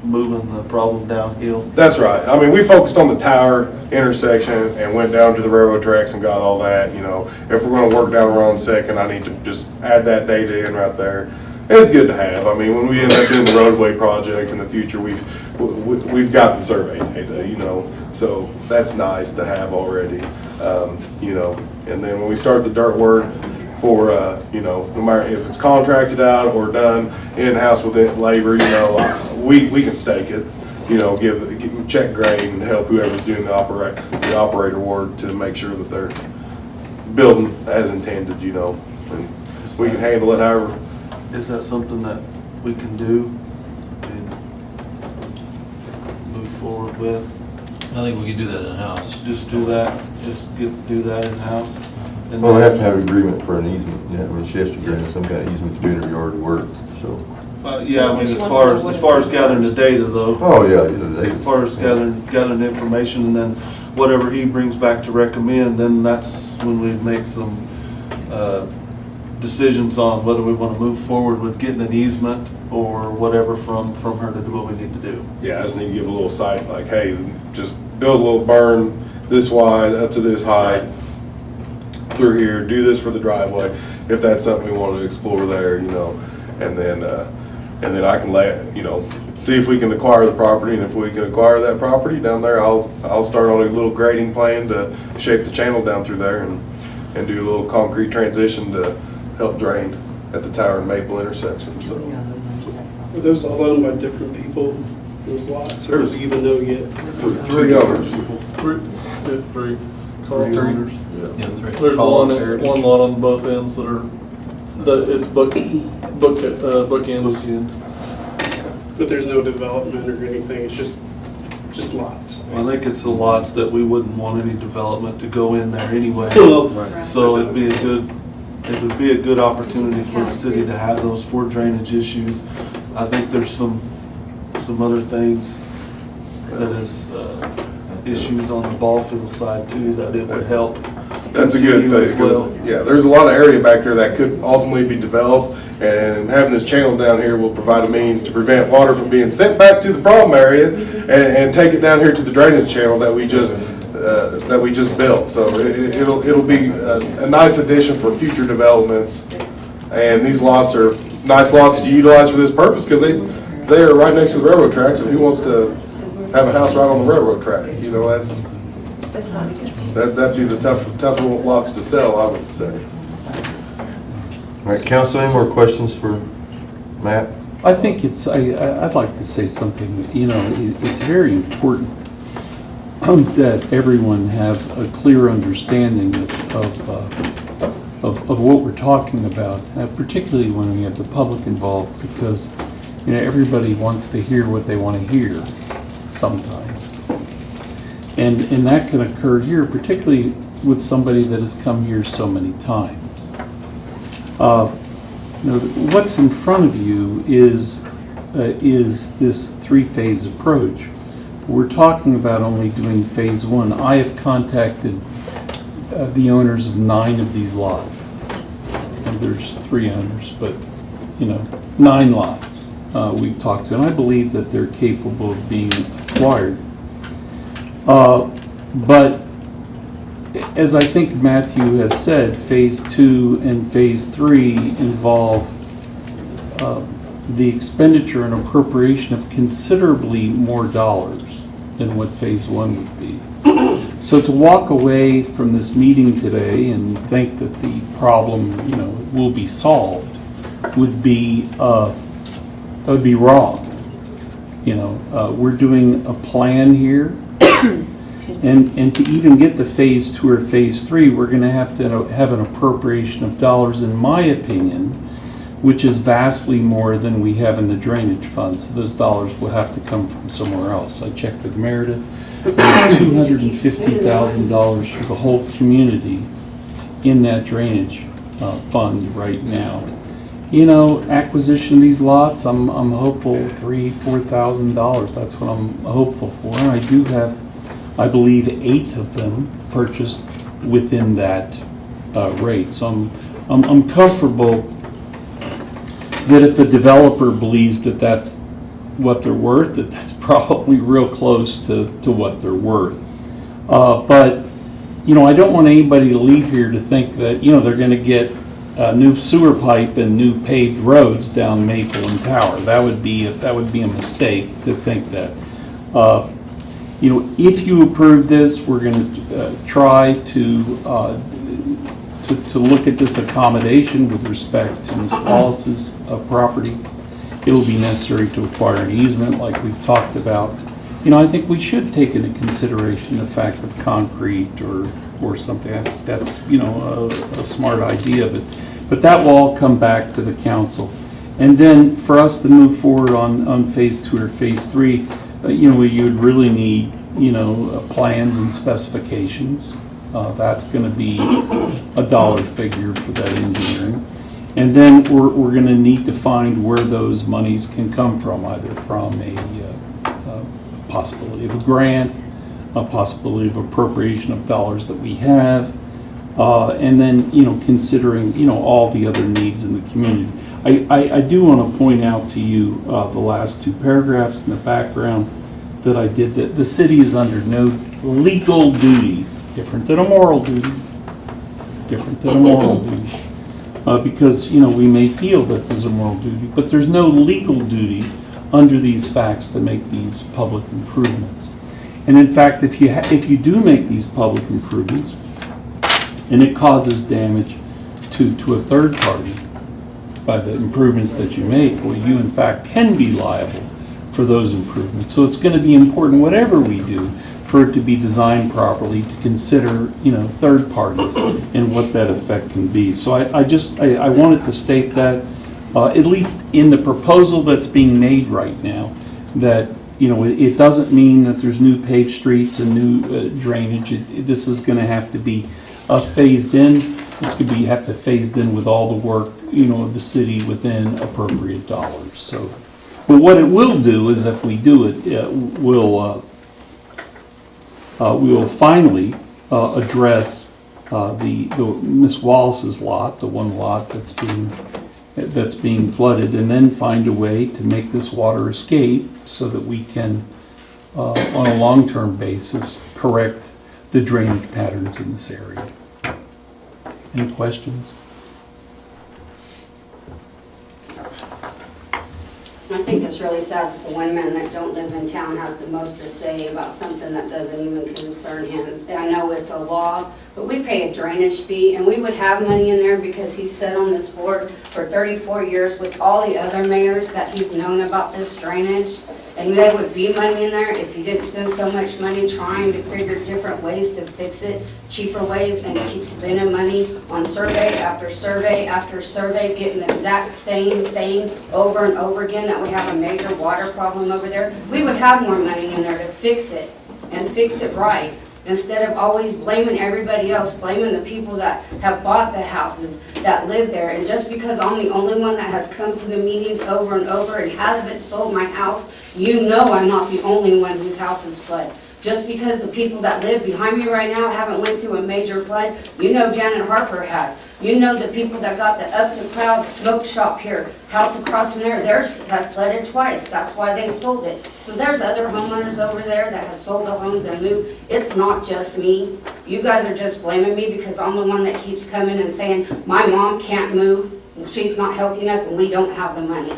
moving the problem downhill. That's right. I mean, we focused on the tower intersection and went down to the railroad tracks and got all that, If we're gonna work down around Second, I need to just add that data in right there. And it's good to have. I mean, when we end up doing the roadway project in the future, we've got the survey data, so that's nice to have already, And then when we start the dirt work for, no matter if it's contracted out or done in-house with labor, we can stake it, give check grade and help whoever's doing the operator work to make sure that they're building as intended, and we can handle it however. Is that something that we can do and move forward with? I think we can do that in-house. Just do that, do that in-house? And Well, we then- have to have agreement for an easement, yeah, I mean, she has to grant us some kind of easement to do her yard work, so. Yeah, I mean, She as wants to know far what as it gathering the is. data though. Oh, yeah, either they. As far as gathering information, and then whatever he brings back to recommend, then that's when we make some decisions on whether we want to move forward with getting an easement or whatever from her to do what we need to do. Yeah, I just need to give a little site, like, hey, just build a little burn this wide up to this height through here, do this for the driveway. if that's something we want to explore there, and then I can see if we can acquire the property, and if we can acquire that property down there, I'll start on a little grading plan to shape the channel down through there and do a little concrete transition to help drain at the Tower and Maple intersection, so. Are those all owned by different people, those lots, or do you even know yet? Three owners. Three. Carl owners. Yeah, three. There's one lot on both ends it's bookends. But there's no development or anything, it's just lots. I think it's the lots that we wouldn't want any development to go in there anyway. So it would be a good opportunity for the city to have those for drainage issues. I think there's some other things that is issues on the ball field side too, that it would help. That's a good thing, because, there's a lot of area back there that could ultimately be developed, and having this channel down here will provide a means to prevent water from being sent back to the problem area and take it down here to the drainage channel that we just built. So it'll be a nice addition for future developments, and these lots are nice lots to utilize for this purpose, because they are right next to the railroad tracks, and who wants to have a house right on the railroad track? That'd be the tougher lots to sell, I would say. All right, council, any more questions for Matt? I think I'd like to say something, it's very important that everyone have a clear understanding of what we're talking about, particularly when we have the public involved, because, everybody wants to hear what they want to hear sometimes. And that can occur here, particularly with somebody that has come here so many times. What's in front of you is this three-phase approach. We're talking about only doing phase one. I have contacted the owners of 9 of these lots. And there's 3 owners, but 9 lots we've talked to, and I believe that they're capable of being acquired. But as I think Matthew has said, phase 2 and phase 3 involve the expenditure and appropriation of considerably more dollars than what phase 1 would be. So to walk away from this meeting today and think that the problem, will be solved would be wrong. We're doing a plan here. And to even get to phase 2 or phase 3, we're going to have an appropriation of dollars, in my opinion, which is vastly more than we have in the drainage fund. So those dollars will have to come from somewhere else. I checked with Meredith. $250,000 for the whole community in that drainage fund right now. Acquisition of these lots, I'm hopeful $3,000-4,000. That's what I'm hopeful for. And I do have, I believe, 8 of them purchased within that rate. So I'm comfortable that if the developer believes that that's what they're worth, that's probably real close to what they're worth. But I don't want anybody to leave here to think that they're going to get new sewer pipe and new paved roads down Maple and Tower. That would be a mistake to think that. If you approve this, we're going to try to look at this accommodation with respect to Ms. Wallace's property. It will be necessary to acquire an easement like we've talked about. I think we should take into consideration the fact of concrete or something. I think that's, a smart idea, but that will all come back to the council. And then for us to move forward on phase 2 or phase 3, you would really need, plans and specifications. That's going to be a dollar figure for that engineering. And then we're going to need to find where those monies can come from, either from a possibility of a grant, a possibility of appropriation of dollars that we have, and then, considering, all the other needs in the community. I do want to point out to you the last 2 paragraphs in the background that I did, that the city is under no legal duty, different than a moral duty, because, we may feel that there's a moral duty, but there's no legal duty under these facts to make these public improvements. And in fact, if you do make these public improvements, and it causes damage to a third party by the improvements that you make, well, you in fact can be liable for those improvements. So it's going to be important, whatever we do, for it to be designed properly, to consider, third parties and what that effect can be. So I wanted to state that, at least in the proposal that's being made right now, that, it doesn't mean that there's new paved streets and new drainage. This is going to have to be phased in. It's going to be have to phased in with all the work, of the city within appropriate dollars. So, but what it will do is, if we do it, we will finally address the Miss Wallace's lot, the one lot that's being flooded, and then find a way to make this water escape so that we can, on a long-term basis, correct the drainage patterns in this area. Any questions? I think it's really sad that the one man that don't live in town has the most to say about something that doesn't even concern him. I know it's a law, but we pay a drainage fee, and we would have money in there because he's sat on this board for 34 years with all the other mayors that he's known about this drainage. And there would be money in there if you didn't spend so much money trying to figure different ways to fix it, cheaper ways, and keep spending money on survey after survey after survey, getting the exact same thing over and over again, that we have a major water problem over there. We would have more money in there to fix it and fix it right, instead of always blaming everybody else, blaming the people that have bought the houses, that live there. And just because I'm the only one that has come to the meetings over and over and haven't sold my house, I'm not the only one whose house is flooded. Just because the people that live behind me right now haven't went through a major flood, Janet Harper has. The people that got the Up to Cloud smoke shop here, house across from there, that flooded twice. That's why they sold it. So there's other homeowners over there that have sold the homes and moved. It's not just me. You guys are just blaming me because I'm the one that keeps coming and saying, my mom can't move, she's not healthy enough, and we don't have the money.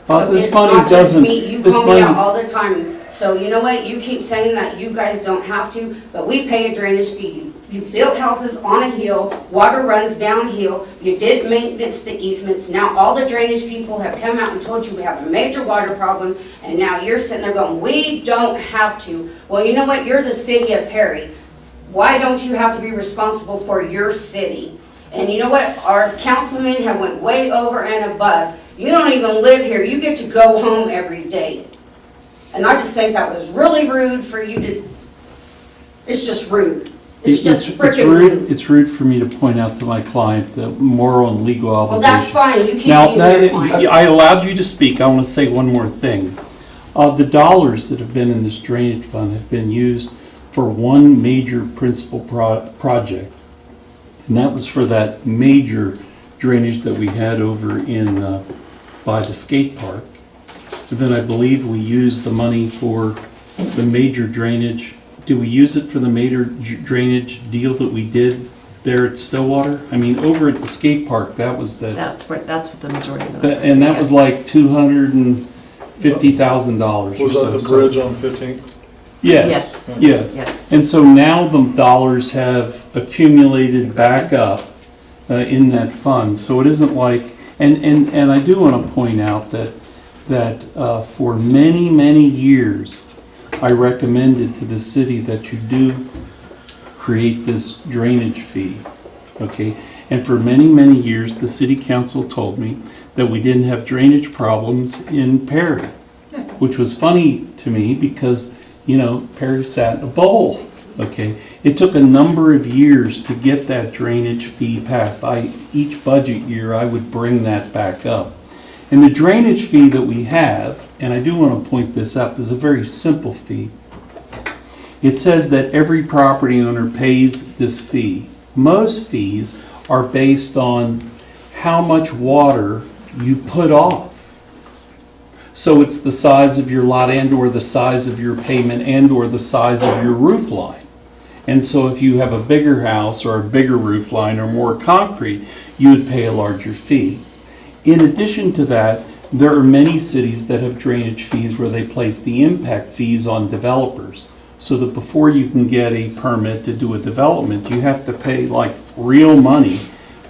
So it's not just me, you call me out all the time. So you know what, you keep saying that you guys don't have to, but we pay a drainage fee. You built houses on a hill, water runs downhill, you did maintenance the easements, now all the drainage people have come out and told you we have a major water problem, and now you're sitting there going, we don't have to. Well, you know what, you're the city of Perry. Why don't you have to be responsible for your city? And you know what, our councilmen have went way over and above. You don't even live here, you get to go home every day. And I just think that was really rude for you to, it's just rude. It's just freaking rude. It's rude for me to point out to my client the moral and legal obligation. Well, that's fine, you keep Now, being your client. I allowed you to speak. I want to say one more thing. The dollars that have been in this drainage fund have been used for one major principal project. And that was for that major drainage that we had over in by the skate park. And then I believe we used the money for the major drainage. Did we use it for the major drainage deal that we did there at Stillwater? I mean, over at the skate park, that was the... That's what the majority of it. And that was like $250,000 or Was so. that the bridge on 15th? Yes, Yes. yes. Yes. And so now the dollars have accumulated back up in that fund. So it isn't like, and I do want to point out that for many, many years, I recommended to the city that you do create this drainage fee, okay? And for many, many years, the city council told me that we didn't have drainage problems in Perry, which was funny to me because, Perry sat in a bowl, okay? It took a number of years to get that drainage fee passed. Each budget year, I would bring that back up. And the drainage fee that we have, and I do want to point this out, is a very simple fee. It says that every property owner pays this fee. Most fees are based on how much water you put off. So it's the size of your lot and or the size of your pavement and or the size of your roof line. And so if you have a bigger house or a bigger roof line or more concrete, you would pay a larger fee. In addition to that, there are many cities that have drainage fees where they place the impact fees on developers. So that before you can get a permit to do a development, you have to pay like real money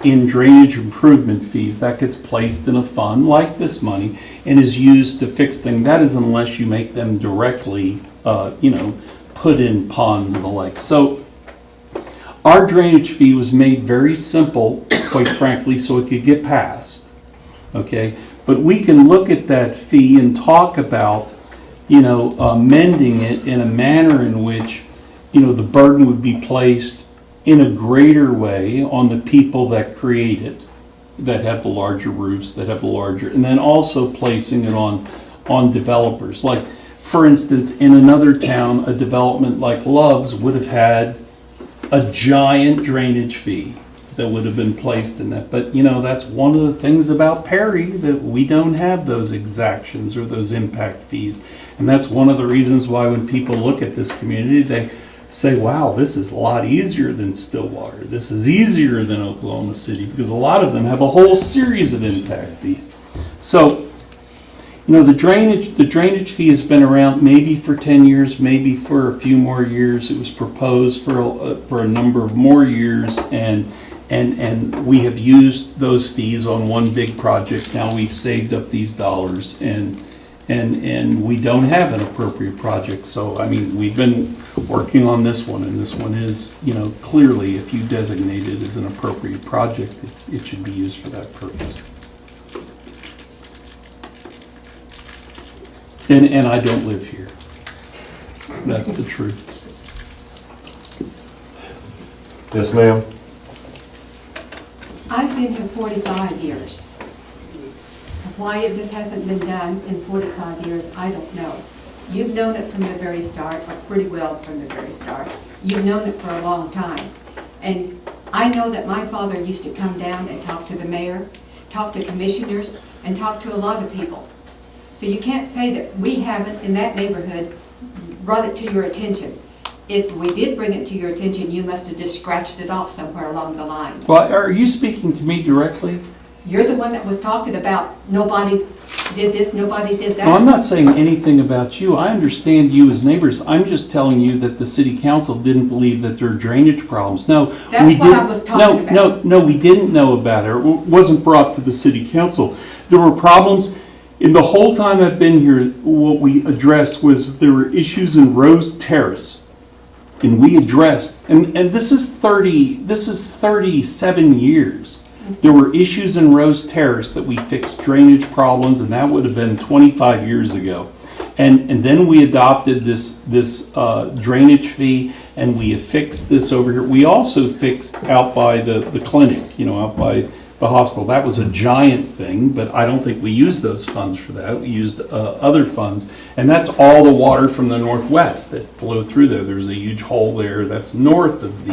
in drainage improvement fees. That gets placed in a fund like this money and is used to fix things. That is unless you make them directly, put in ponds and the like. So our drainage fee was made very simple, quite frankly, so it could get passed. Okay, but we can look at that fee and talk about, amending it in a manner in which, the burden would be placed in a greater way on the people that create it, that have the larger roofs, that have the larger, and then also placing it on developers. Like, for instance, in another town, a development like Love's would have had a giant drainage fee that would have been placed in that. But, that's one of the things about Perry, that we don't have those exactions or those impact fees. And that's one of the reasons why when people look at this community, they say, wow, this is a lot easier than Stillwater. This is easier than Oklahoma City, because a lot of them have a whole series of impact fees. So, the drainage fee has been around maybe for 10 years, maybe for a few more years. It was proposed for a number of more years, and we have used those fees on one big project. Now we've saved up these dollars, and we don't have an appropriate project. So, we've been working on this one, and this one is, clearly, if you designate it as an appropriate project, it should be used for that purpose. And I don't live here. That's the truth. Yes, ma'am. I've been here 45 years. Why this hasn't been done in 45 years, I don't know. You've known it from the very start, or pretty well from the very start. You've known it for a long time. And I know that my father used to come down and talk to the mayor, talk to commissioners, and talk to a lot of people. So you can't say that we haven't, in that neighborhood, brought it to your attention. If we did bring it to your attention, you must have just scratched it off somewhere along the line. Well, are you speaking to me directly? You're the one that was talking about nobody did this, nobody did that. No, I'm not saying anything about you. I understand you as neighbors. I'm just telling you that the city council didn't believe that there are drainage problems. No, That's we what didn't. I was talking about. No, we didn't know about it. It wasn't brought to the city council. There were problems. In the whole time I've been here, what we addressed was there were issues in Rose Terrace. And we addressed, and this is 37 years. There were issues in Rose Terrace that we fixed drainage problems, and that would have been 25 years ago. And then we adopted this drainage fee, and we have fixed this over here. We also fixed out by the clinic, out by the hospital. That was a giant thing, but I don't think we used those funds for that. We used other funds, and that's all the water from the northwest that flowed through there. There's a huge hole there that's north of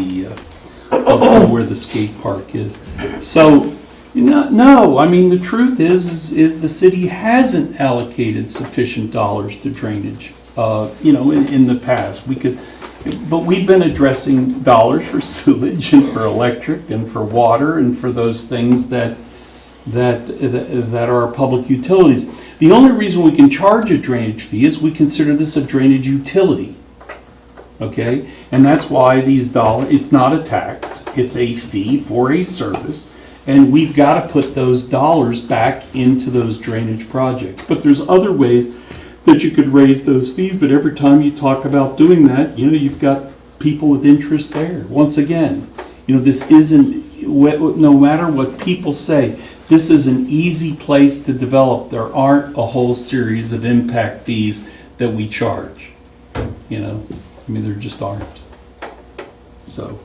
of where the skate park is. So, no, the truth is the city hasn't allocated sufficient dollars to drainage. In the past, but we've been addressing dollars for sewage and for electric and for water and for those things that are public utilities. The only reason we can charge a drainage fee is we consider this a drainage utility. Okay? And that's why it's not a tax, it's a fee for a service, and we've got to put those dollars back into those drainage projects. But there's other ways that you could raise those fees, but every time you talk about doing that, you've got people with interest there. Once again, this isn't, no matter what people say, this is an easy place to develop. There aren't a whole series of impact fees that we charge. There just aren't. So.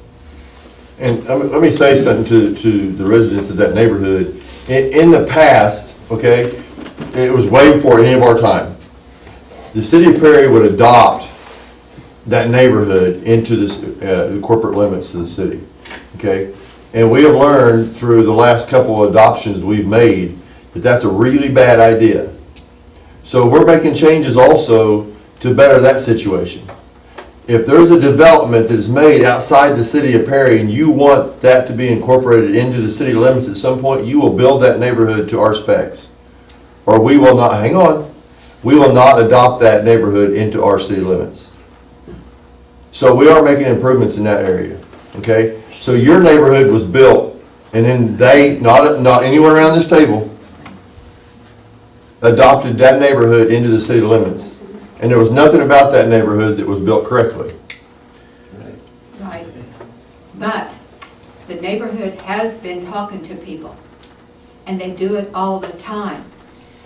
And let me say something to the residents of that neighborhood. In the past, okay, it was way before any of our time, the city of Perry would adopt that neighborhood into the corporate limits of the city, okay? And we have learned through the last couple of adoptions we've made that that's a really bad idea. So we're making changes also to better that situation. if there's a development that is made outside the city of Perry and you want that to be incorporated into the city limits at some point, you will build that neighborhood to our specs. Or we will not, hang on, we will not adopt that neighborhood into our city limits. So we are making improvements in that area, okay? So your neighborhood was built, and then they, not anyone around this table, adopted that neighborhood into the city limits. And there was nothing about that neighborhood that was built correctly. Right. But the neighborhood has been talking to people, and they do it all the time.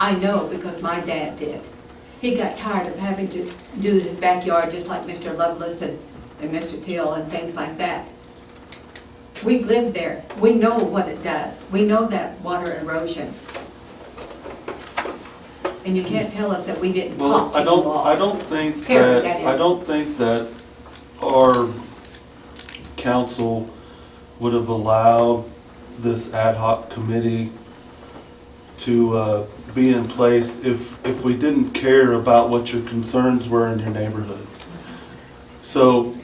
I know because my dad did. He got tired of having to do his backyard just like Mr. Lovelace and Mr. Till and things like that. We've lived there. We know what it does. We know that water erosion. And you can't tell us that we didn't Well, talk to you all. I don't think Period, that, that I is. don't think that our council would have allowed this ad hoc committee to be in place if we didn't care about what your concerns were in your neighborhood. So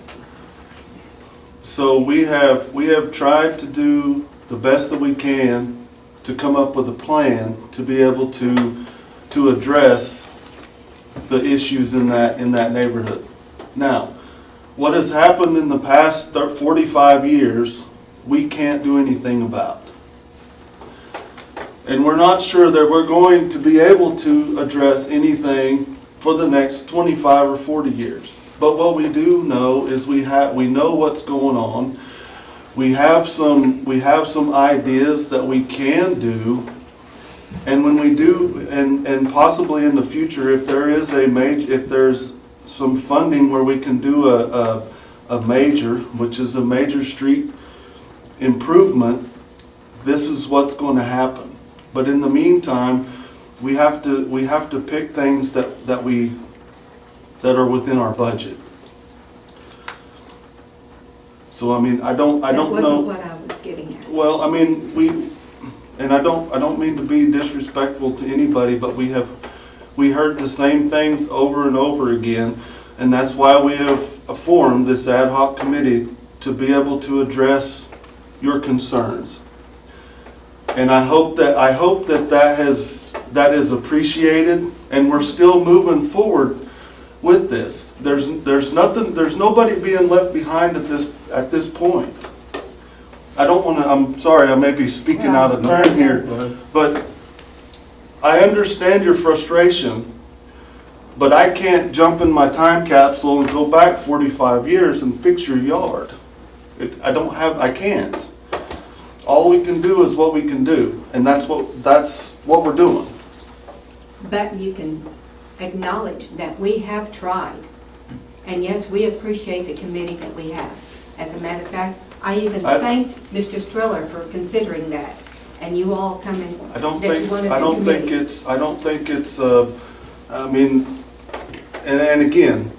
we have tried to do the best that we can to come up with a plan to be able to address the issues in that neighborhood. Now, what has happened in the past 45 years, we can't do anything about. And we're not sure that we're going to be able to address anything for the next 25 or 40 years. But what we do know is we know what's going on. We have some ideas that we can do. And when we do, and possibly in the future, if there's some funding where we can do a major, which is a major street improvement, this is what's going to happen. But in the meantime, we have to pick things that are within our budget. So I mean, I don't know. That wasn't what I was getting at. Well, I mean, and I don't mean to be disrespectful to anybody, but we heard the same things over and over again, and that's why we have formed this ad hoc committee to be able to address your concerns. And I hope that is appreciated, and we're still moving forward with this. There's nobody being left behind at this point. I don't want to, I'm sorry, I may be speaking out of turn here, but I understand your frustration, but I can't jump in my time capsule and go back 45 years and fix your yard. I can't. All we can do is what we can do, and that's what we're doing. But you can acknowledge that we have tried. And yes, we appreciate the committee that we have. As a matter of fact, I even thanked Mr. Striller for considering that. And you all come in. I don't think it's, I mean, and again,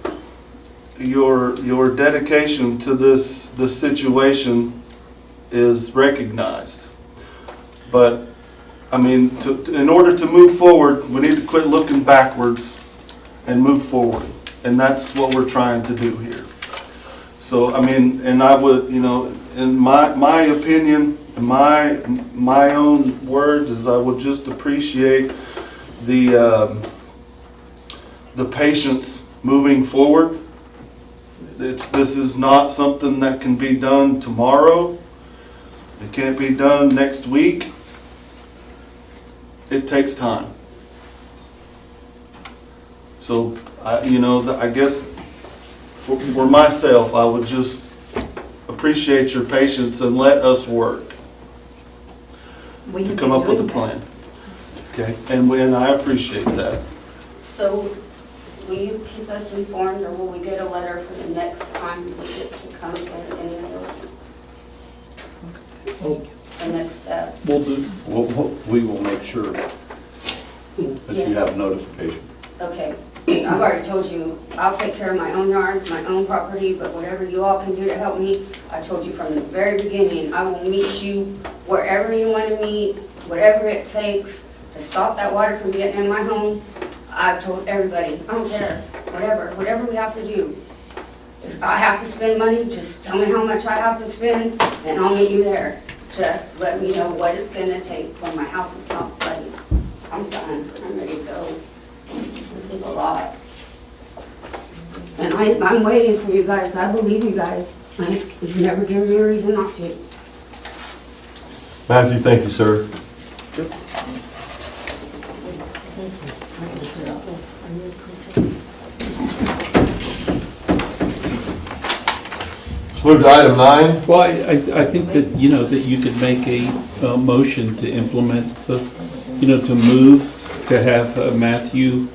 your dedication to this situation is recognized. But, I mean, in order to move forward, we need to quit looking backwards and move forward. And that's what we're trying to do here. So, I mean, and I would, in my opinion, in my own words, is I would just appreciate the patience moving forward. This is not something that can be done tomorrow. It can't be done next week. It takes time. So, I guess for myself, I would just appreciate your patience and let us work to come up with a plan. Okay, and I appreciate that. So, will you keep us informed, or will we get a letter for the next time we get to come to any of those? The next step? We'll do. We will make sure that you Yes. have notification. Okay, I've already told you, I'll take care of my own yard, my own property, but whatever you all can do to help me, I told you from the very beginning, I will meet you wherever you want to meet, whatever it takes to stop that water from getting in my home. I've told everybody, I don't care, whatever we have to do. If I have to spend money, just tell me how much I have to spend, and I'll meet you there. Just let me know what it's gonna take when my house is not ready. I'm done, I'm ready to go. This is a lot. And I'm waiting for you guys, I believe you guys. You've never given me a reason not to. Matthew, thank you, sir. Let's move to item 9. Well, I think that, you know, that you could make a motion to implement the, you know, to move, to have Matthew,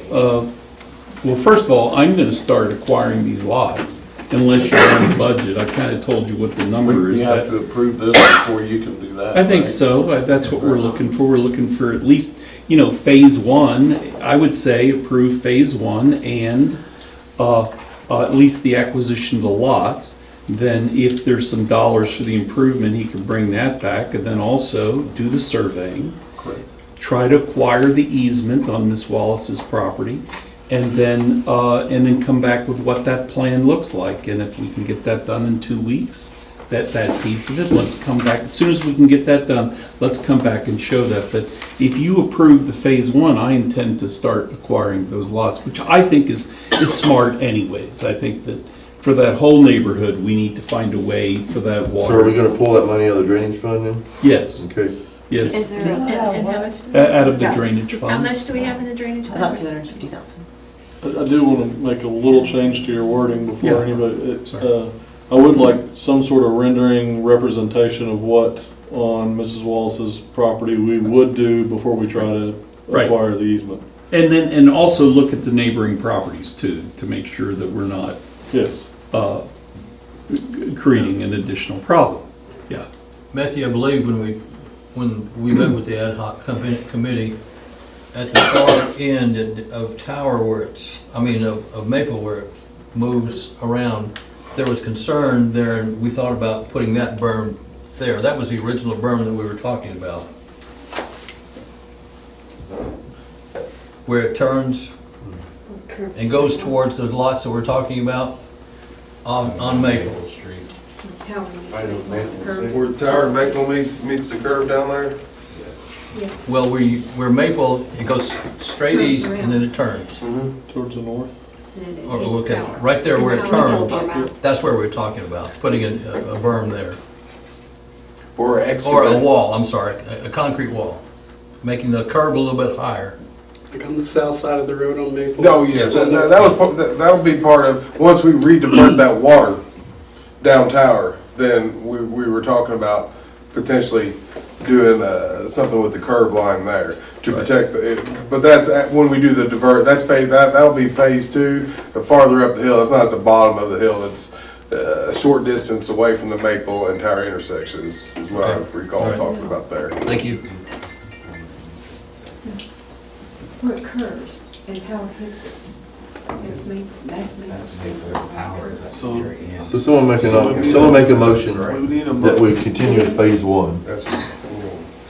well, first of all, I'm gonna start acquiring these lots unless you're on the budget. I kinda told you what the number is. We have to approve this before you can do that. I think right? so. That's what we're looking for. We're looking for at least, you know, phase one. I would say approve phase one and at least the acquisition of the lots. Then if there's some dollars for the improvement, he can bring that back and then also do the surveying. Correct. Try to acquire the easement on Miss Wallace's property and then come back with what that plan looks like. And if we can get that done in 2 weeks, that piece of it, let's come back. As soon as we can get that done, let's come back and show that. But if you approve the phase one, I intend to start acquiring those lots, which I think is smart anyways. I think that for that whole neighborhood, we need to find a way for that water. So are we gonna pull that money out of the drainage fund then? Yes, Okay. yes. Is there, and how much? Out of the drainage How fund. much do we have in the drainage fund? About 250,000. I do want to make a little change to your wording Yeah. before anybody, Sorry. I would like some sort of rendering representation of what on Mrs. Wallace's property we would do before we try to Right. acquire the easement. And also look at the neighboring properties too, to make sure that we're not Yes. creating an additional problem. Yeah. Matthew, I believe when we met with the ad hoc committee, at the far end of Tower where of Maple where it moves around, there was concern there, and we thought about putting that berm there. That was the original berm that we were talking about. Where it turns and goes towards the lots that we're talking about on Maple. Where Tower and Maple meets the curve down there? Well, where Maple, it goes straight Curves east around. and then it turns. Towards the north. Okay, right there where it turns, that's where we're talking about, putting a berm there. Or Or a excavate? wall, I'm sorry, a concrete wall, making the curb a little bit higher. Like on the south side of the road on Maple. Oh, yes, that was, that'll be part of, once we redivert that water down Tower, then we were talking about potentially doing something with the curb line there to Right. protect but that's when we do the divert, that'll be phase 2, farther up the hill. It's not at the bottom of the hill, it's a short distance away from the Maple and Tower intersections, is what I Okay. recall All right. talking about there. Thank you. Where it curves and how it hits it. That's me, that's me. So someone make a motion We need a that we continue with phase 1. That's,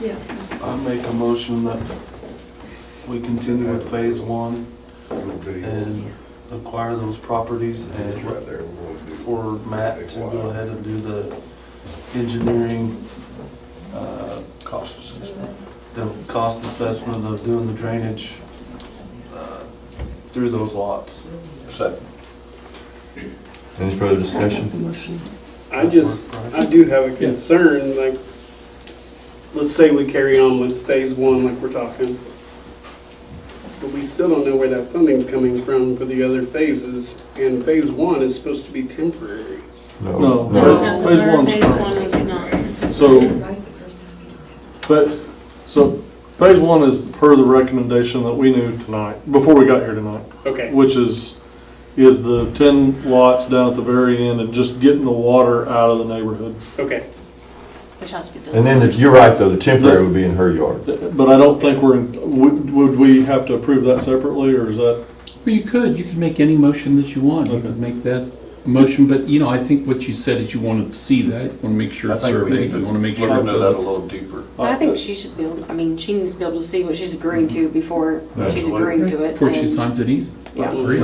Yeah. I make a motion that we continue with phase 1 and acquire those properties and right there. for Matt to go ahead and do the engineering, the cost assessment of doing the drainage, through those lots. Second. Any further discussion? I do have a concern, like, let's say we carry on with phase 1 like we're talking. But we still don't know where that funding's coming from for the other phases, and phase 1 is supposed to be temporary. No, No, phase one's phase first. one is not. So phase 1 is per the recommendation that we knew tonight, before we got here tonight, Okay, which is the 10 lots down at the very end and just getting the water out of the neighborhood. okay. Which has to be done. And then you're right though, the temporary would be in her yard. But I don't think would we have to approve that separately, or is that? Well, you could make any motion that you want. You Okay. could make that motion, but you know, I think what you said is you wanted to see that. You want to make sure it's surveyed. You want to make sure it Look into that a doesn't. little deeper. But I think she should be able, I mean, she needs to be able to see what she's agreeing to before she's Absolutely. agreeing to it. Before she and- signs it easy. Yeah. Agree.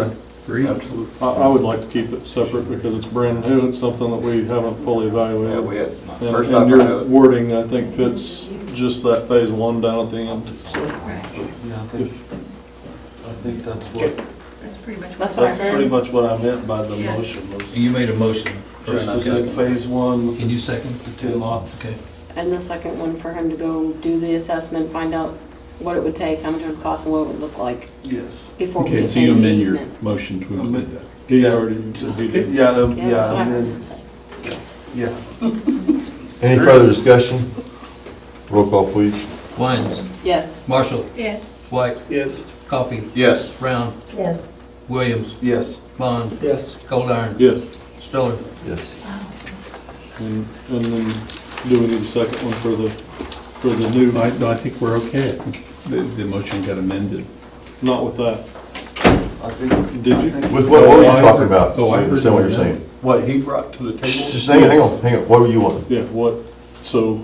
Absolutely. I would like to keep it separate because it's brand new. It's something that we haven't fully evaluated. Yeah, we had, And first and time I your had it. wording, I think, fits just that phase one down at the end, so. Yeah, I think that's what, That's pretty much. That's what I that's pretty heard. much what I meant by the Yeah. motion was You made a motion. just to Okay. do phase one, Can you second? the 10 lots. Okay. And the second one for him to go do the assessment, find out what it would take, how much it would cost, and what it would look like Yes. before we Okay, so obtain you the amend your easement. motion to include that. He already said he did. Yeah, Yeah, that's what I and heard then, him say. yeah. Any further discussion? Roll call, please. Wines, Yes. Marshall, Yes. White, Yes. Coffee, Yes. Brown, Yes. Williams, Yes. Bond, Yes. Goldiron, Yes, Stoller. Yes. and then do we need a second one for the new, I think we're okay. The motion got amended. not with that? I think, Did you? With what were you talking about? Oh, I So heard understand what you're that. saying. What he brought to the table? Just hang on. What were you wanting? Yeah, what, so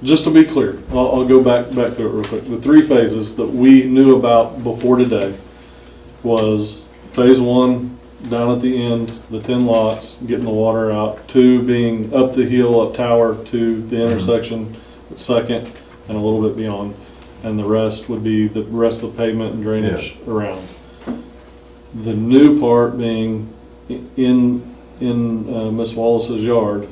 just to be clear, I'll go back through it real quick. The three phases that we knew about before today was phase one, down at the end, the 10 lots, getting the water out. 2 being up the hill, up Tower to the intersection, at Second, and a little bit beyond. And the rest would be the rest of the pavement and drainage around. The new part being in Miss Wallace's yard,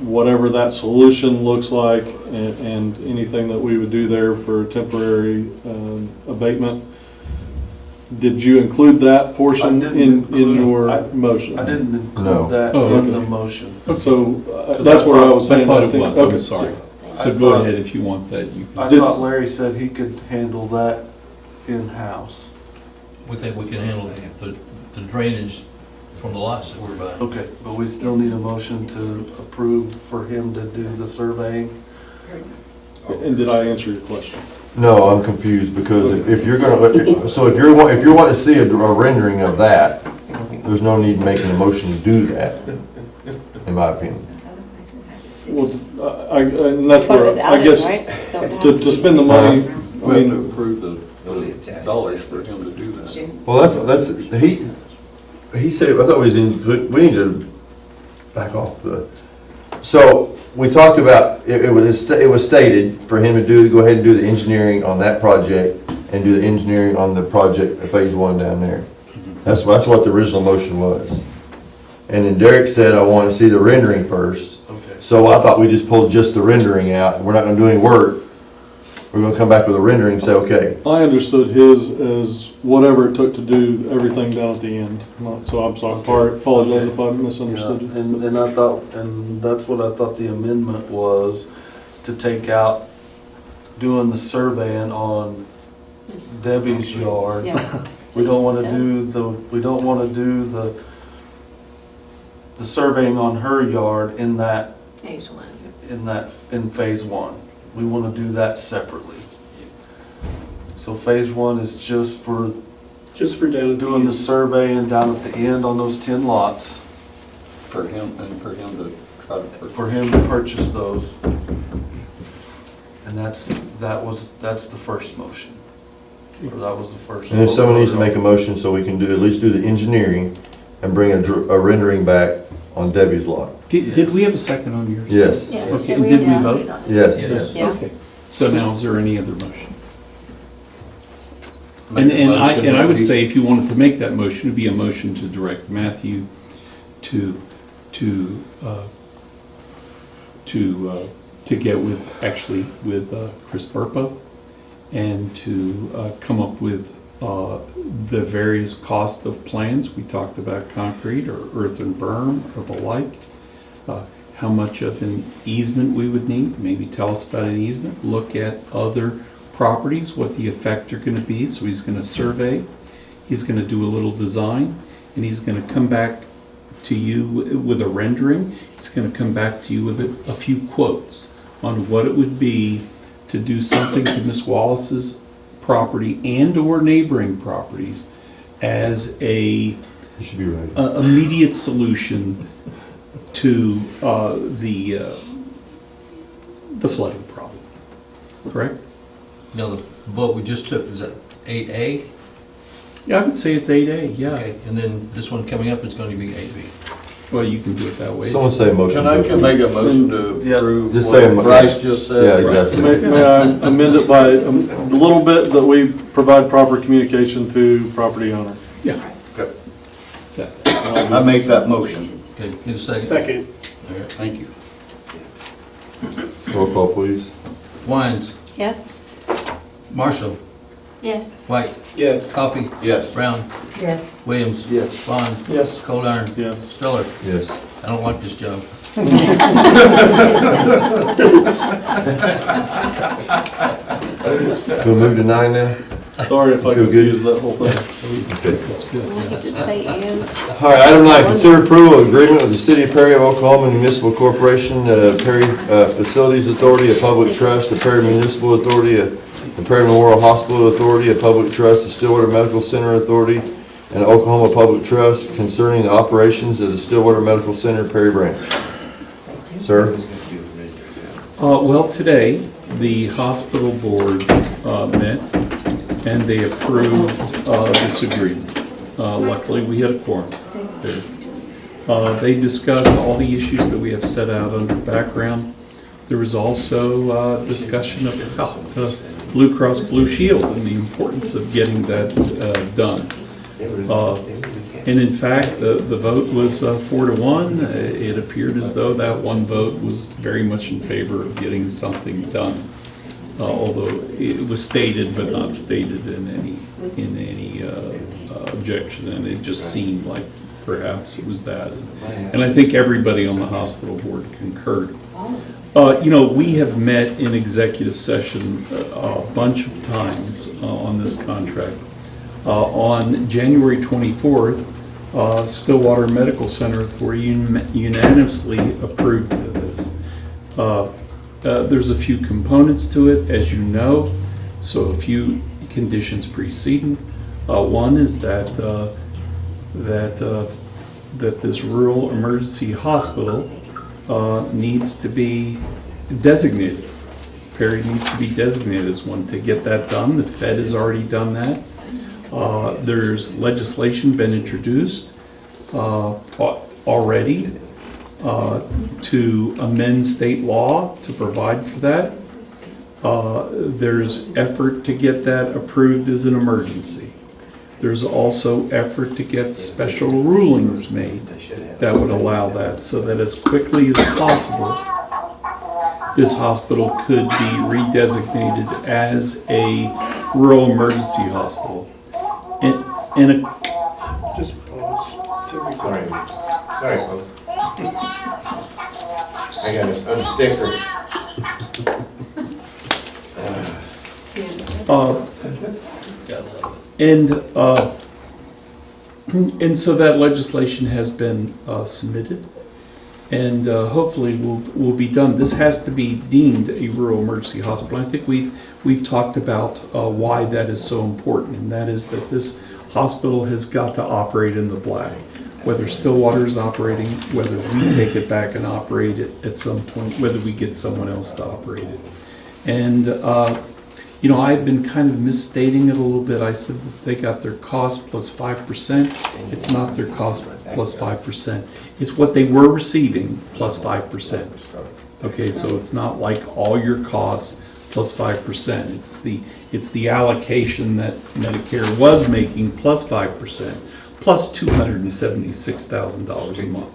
whatever that solution looks like and anything that we would do there for temporary abatement. Did you include that portion I didn't in include- your I- motion? I didn't No. include that Oh, in okay. the motion. So that's where I was I saying. thought it think- was, okay. I'm sorry. So I go thought- ahead if you want that. You I can. thought Larry said he could handle that in-house. We think we can handle the drainage from the lots that we're buying. Okay, but we still need a motion to approve for him to do the surveying. And did I answer your question? No, I'm confused because if you're gonna, so if you're wanting to see a rendering of that, there's no need in making a motion to do that, in my opinion. Well, and that's What it where, was out I of, guess, right? So it has to spend the money, I We have to mean, approve the dollars for him to do that. Well, he said, I thought we need to back off so we talked about, it was stated for him to go ahead and do the engineering on that project and do the engineering on the project, phase one down there. That's what the original motion was. And then Derek said, I want to see the rendering first. Okay. So I thought we just pulled just the rendering out, and we're not gonna do any work. We're gonna come back with a rendering and say, okay. I understood his as whatever it took to do everything down at the end. So I'm sorry, apologize if I misunderstood you. Yeah, and I thought, and that's what I thought the amendment was, to take out doing the surveying on Debbie's yard. Yeah. We don't wanna do the surveying on her yard in that, Phase one. in phase one. We wanna do that separately. So phase one is just for Just for down at the doing the end. surveying down at the end on those 10 lots, For him to try to. for him to purchase those. And that's the first motion. Or that was the first. And then someone needs to make a motion so we can at least do the engineering and bring a rendering back on Debbie's lot. Did we have a second on yours? Yes, Yeah. Okay, Yeah, and did we yeah, vote? voted on it. yes. Yes. Yeah. Okay. So now is there any other motion? Make a motion And I that would we- say if you wanted to make that motion, it'd be a motion to direct Matthew to get with Chris Burpa and to come up with the various cost of plans. We talked about concrete or earth and berm or the like. How much of an easement we would need, maybe tell us about an easement, look at other properties, what the effect are gonna be, so he's gonna survey, he's gonna do a little design, and he's gonna come back to you with a rendering, he's gonna come back to you with a few quotes on what it would be to do something to Miss Wallace's property and/or neighboring properties as a You should be right. immediate solution to the flooding problem, correct? Now, the vote we just took, is that 8A? Yeah, I would say it's 8A, yeah. Okay, and then this one coming up is going to be 8B. Well, you can do it that way. Someone say a motion. Can I to can make a motion to Yeah. approve Just say what a Bryce just said? Yeah, exactly. May I amend it by a little bit that we provide proper communication to property owner? Yeah. Okay. That's it. I make that motion. Okay, need a second? Second. All right. Thank you. Roll call, please. Wines, Yes? Marshall, Yes. White, Yes. Coffee, Yes. Brown, Yes. Williams. Yes. Bond. Yes. Cold Iron. Yes. Stellar. Yes. I don't like this job. We'll move to 9 now? Sorry if I Feel good? confused that whole thing. Okay. That's good. Well, he did say and. All right, item 9, consider approval of agreement with the City of Perry of Oklahoma Municipal Corporation, Perry Facilities Authority, a public trust, the Perry Municipal Authority, the Perry Memorial Hospital Authority, a public trust, the Stillwater Medical Center Authority, and Oklahoma Public Trust concerning the operations of the Stillwater Medical Center, Perry Branch. Sir? Well, today, the hospital board met and they approved this agreement. Luckily, we had a quorum there. They discussed all the issues that we have set out under background. There was also discussion about Blue Cross Blue Shield and the importance of getting that done. And in fact, the vote was 4-1. It appeared as though that one vote was very much in favor of getting something done. Although it was stated but not stated in any objection, and it just seemed like perhaps it was that. And I think everybody on the hospital board concurred. We have met in executive session a bunch of times on this contract. On January 24th, Stillwater Medical Center Authority unanimously approved of this. There's a few components to it, as you know, so a few conditions preceding. One is that this rural emergency hospital needs to be designated. Perry needs to be designated as one. To get that done, the Fed has already done that. There's legislation been introduced already to amend state law to provide for that. There's effort to get that approved as an emergency. There's also effort to get special rulings made that would allow that, so that as quickly as possible, this hospital could be redesignated as a rural emergency hospital. Just pause. Sorry, folks. I got a sticker. And so that legislation has been submitted, and hopefully will be done. This has to be deemed a rural emergency hospital. I think we've talked about why that is so important, and that is that this hospital has got to operate in the black. Whether Stillwater is operating, whether we take it back and operate it at some point, whether we get someone else to operate it. And I've been kind of misstating it a little bit. I said that they got their cost plus 5%. It's not their cost plus 5%. It's what they were receiving plus 5%. Okay, so it's not like all your costs plus 5%. It's the allocation that Medicare was making plus 5%, plus $276,000 a month.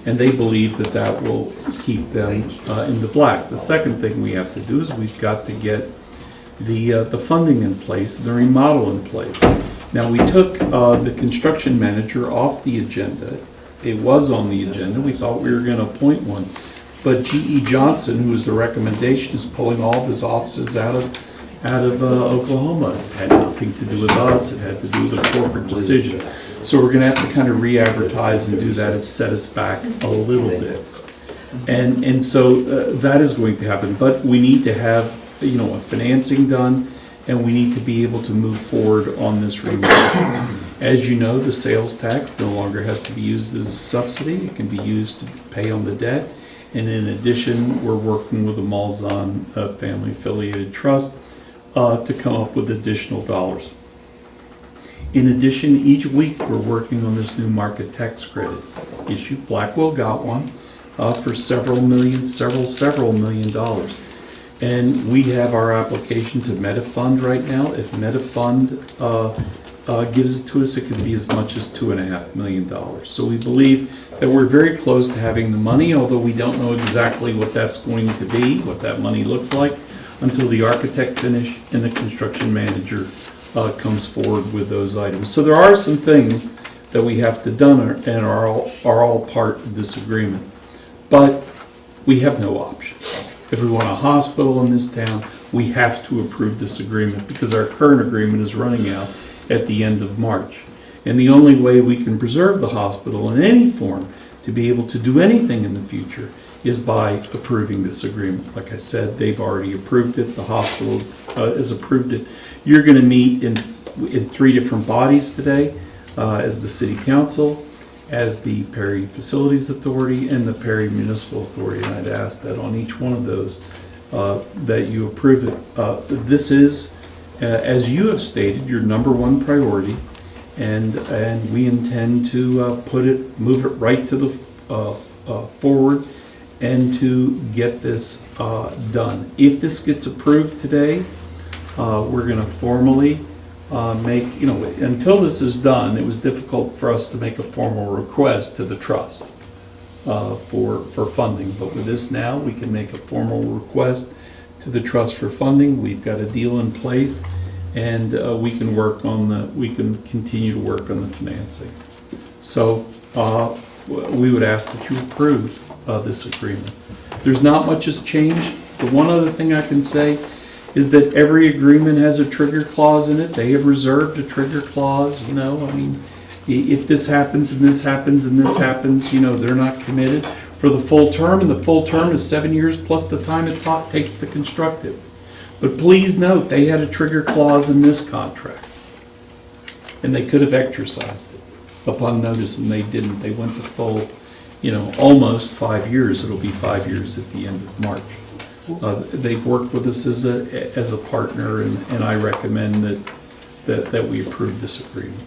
And they believe that that will keep them in the black. The second thing we have to do is we've got to get the funding in place, the remodel in place. Now, we took the construction manager off the agenda. It was on the agenda. We thought we were going to appoint one. But G.E. Johnson, who was the recommendation, is pulling all of his offices out of Oklahoma. It had nothing to do with us. It had to do with a corporate decision. So we're going to have to kind of re-advertise and do that and set us back a little bit. And so that is going to happen. But we need to have a financing done, and we need to be able to move forward on this remodel. As you know, the sales tax no longer has to be used as a subsidy. It can be used to pay on the debt. And in addition, we're working with the Malzahn Family Affiliated Trust to come up with additional dollars. In addition, each week, we're working on this new market tax credit issue. Blackwell got one for several million dollars. And we have our application to MetaFund right now. If MetaFund gives it to us, it could be as much as $2.5 million. So we believe that we're very close to having the money, although we don't know exactly what that's going to be, what that money looks like, until the architect finish and the construction manager comes forward with those items. So there are some things that we have to done and are all part of this agreement. But we have no options. If we want a hospital in this town, we have to approve this agreement because our current agreement is running out at the end of March. And the only way we can preserve the hospital in any form to be able to do anything in the future is by approving this agreement. Like I said, they've already approved it. The hospital has approved it. You're going to meet in 3 different bodies today as the City Council, as the Perry Facilities Authority, and the Perry Municipal Authority. And I'd ask that on each one of those that you approve it. This is, as you have stated, your #1 priority, and we intend to move it right to the forward and to get this done. If this gets approved today, we're going to formally until this is done, it was difficult for us to make a formal request to the trust for funding. But with this now, we can make a formal request to the trust for funding. We've got a deal in place, and we can continue to work on the financing. So we would ask that you approve this agreement. There's not much has changed. The one other thing I can say is that every agreement has a trigger clause in it. They have reserved a trigger clause, if this happens and this happens and this happens, they're not committed for the full term, and the full term is 7 years plus the time it takes to construct it. But please note, they had a trigger clause in this contract, and they could have exercised it upon notice, and they didn't. They went the full, almost 5 years. It'll be 5 years at the end of March. They've worked with us as a partner, and I recommend that we approve this agreement.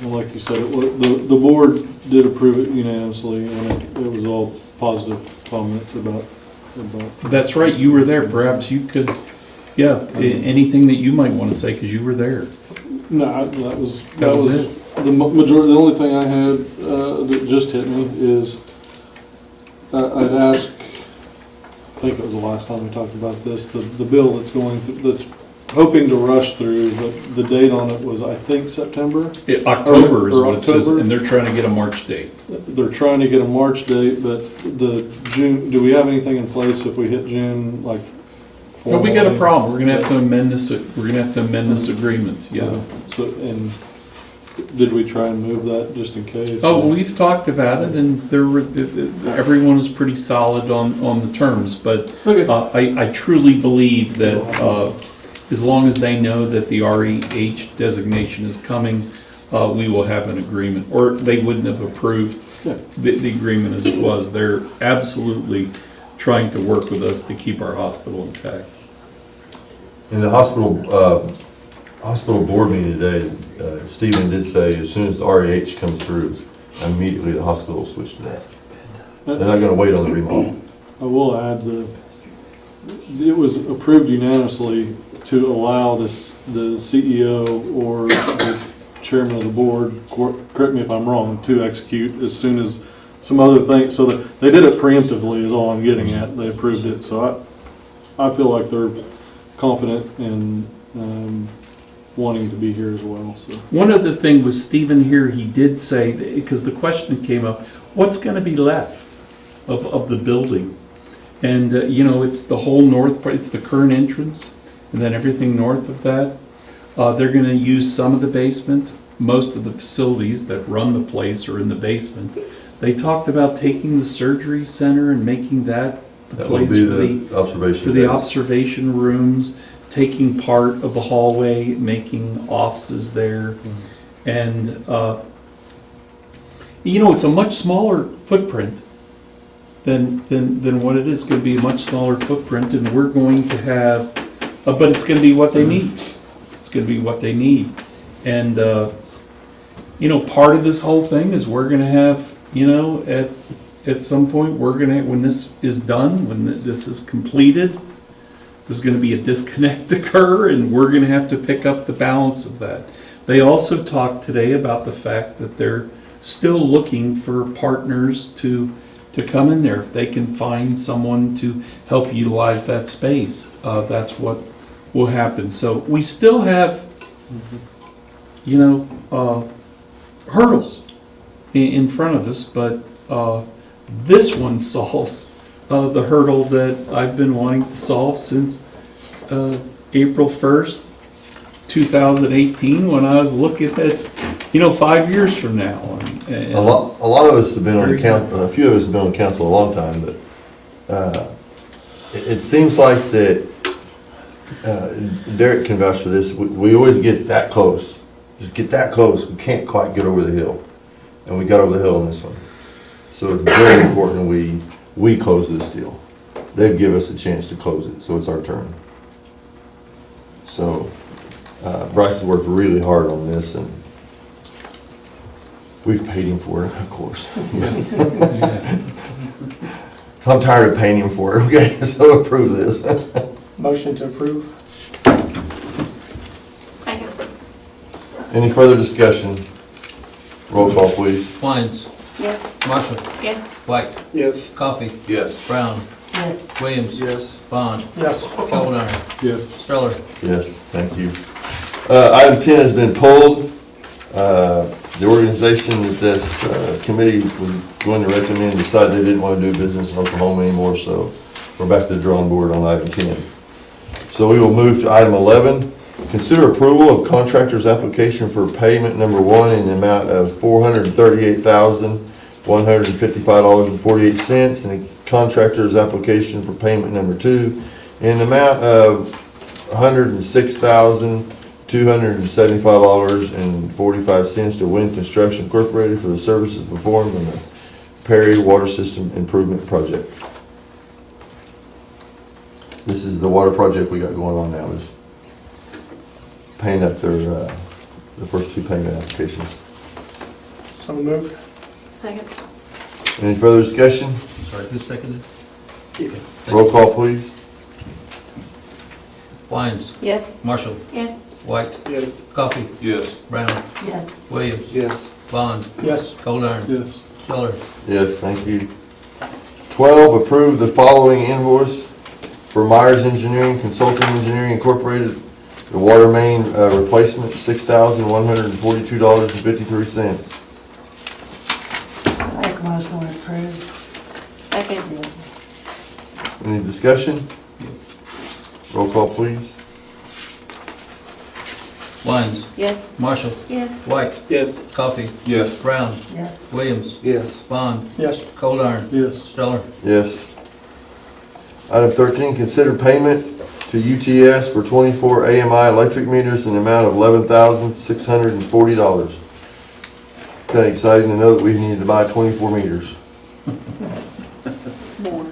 Well, like you said, the board did approve it unanimously, and it was all positive comments about. That's right, you were there. Perhaps you could, anything that you might want to say, because you were there. No, that was it. The majority. The only thing I had that just hit me is I'd ask. I think it was the last time we talked about this. The bill that's going through, that's hoping to rush through. The date on it was, I think, September. October is what it says, and they're trying to get a March date. They're trying to get a March date, but the June. Do we have anything in place if we hit June? Like, no, we got a problem. We're gonna have to amend this. We're gonna have to amend this agreement. Yeah. So, and did we try and move that just in case? Oh, we've talked about it, and everyone is pretty solid on the terms. But I truly believe that as long as they know that the REH designation is coming, we will have an agreement. Or they wouldn't have approved the agreement as it was. They're absolutely trying to work with us to keep our hospital intact. In the hospital board meeting today, Stephen did say as soon as the REH comes through, immediately the hospital will switch to that. They're not going to wait on the remodel. I will add it was approved unanimously to allow the CEO or the chairman of the board, correct me if I'm wrong, to execute as soon as some other things. So that they did it preemptively is all I'm getting at. They approved it. So I feel like they're confident in wanting to be here as well. So one other thing was Stephen here, he did say, because the question came up, what's going to be left of the building? And it's the whole north part, it's the current entrance, and then everything north of that. They're going to use some of the basement. Most of the facilities that run the place are in the basement. They talked about taking the surgery center and making that the place for the observation rooms, taking part of the hallway, making offices there. And, it's a much smaller footprint than what it is. It's going to be a much smaller footprint, and we're going to have, but it's going to be what they need. It's going to be what they need. And part of this whole thing is we're gonna have, at some point, when this is done, when this is completed, there's gonna be a disconnect occur, and we're gonna have to pick up the balance of that. They also talked today about the fact that they're still looking for partners to come in there. If they can find someone to help utilize that space, that's what will happen. So we still have, hurdles in front of us, but this one solves the hurdle that I've been wanting to solve since April 1st, 2018, when I was looking at, 5 years from now. And A lot of us have been on council, a few of us have been on council a long time, but it seems like that, Derek can vouch for this, we always get that close. Just get that close, we can't quite get over the hill. And we got over the hill on this one. So it's very important we close this deal. They give us a chance to close it, so it's our turn. So Bryce has worked really hard on this, and we've paid him for it, of course. So I'm tired of paying him for it, okay? So approve this. Motion to approve? Second. Any further discussion? Roll call, please. Wines. Yes. Marshall. Yes. White. Yes. Coffee. Yes. Brown. Yes. Williams. Yes. Bond. Yes. Goldar. Yes. Streller. Yes, thank you. Item 10 has been pulled. The organization that this committee was going to recommend decided they didn't want to do business in Oklahoma anymore, so we're back to the drawing board on item 10. So we will move to item 11. Consider approval of contractor's application for payment number 1 in the amount of $438,155.48, and a contractor's application for payment number 2 in the amount of $106,275.45 to Wind Construction Incorporated for the services performed on the Perry Water System Improvement Project. This is the water project we got going on now, is paying up their, the first 2 payment applications. So moved. Second. Any further discussion? I'm sorry, who seconded? Roll call, please. Wines. Yes. Marshall. Yes. White. Yes. Coffee. Yes. Brown. Yes. Williams. Yes. Bond. Yes. Goldar. Yes. Streller. Yes, thank you. 12, approve the following invoice for Myers Engineering Consulting Engineering Incorporated, the water main replacement, $6,142.53. Make a motion to approve. Second. Any discussion? Roll call, please. Wines. Yes. Marshall. Yes. White. Yes. Coffee. Yes. Brown. Yes. Williams. Yes. Bond. Yes. Goldar. Yes. Streller. Yes. Item 13, consider payment to UTS for 24 AMI electric meters in the amount of $11,640. Kind of exciting to know that we needed to buy 24 meters. More.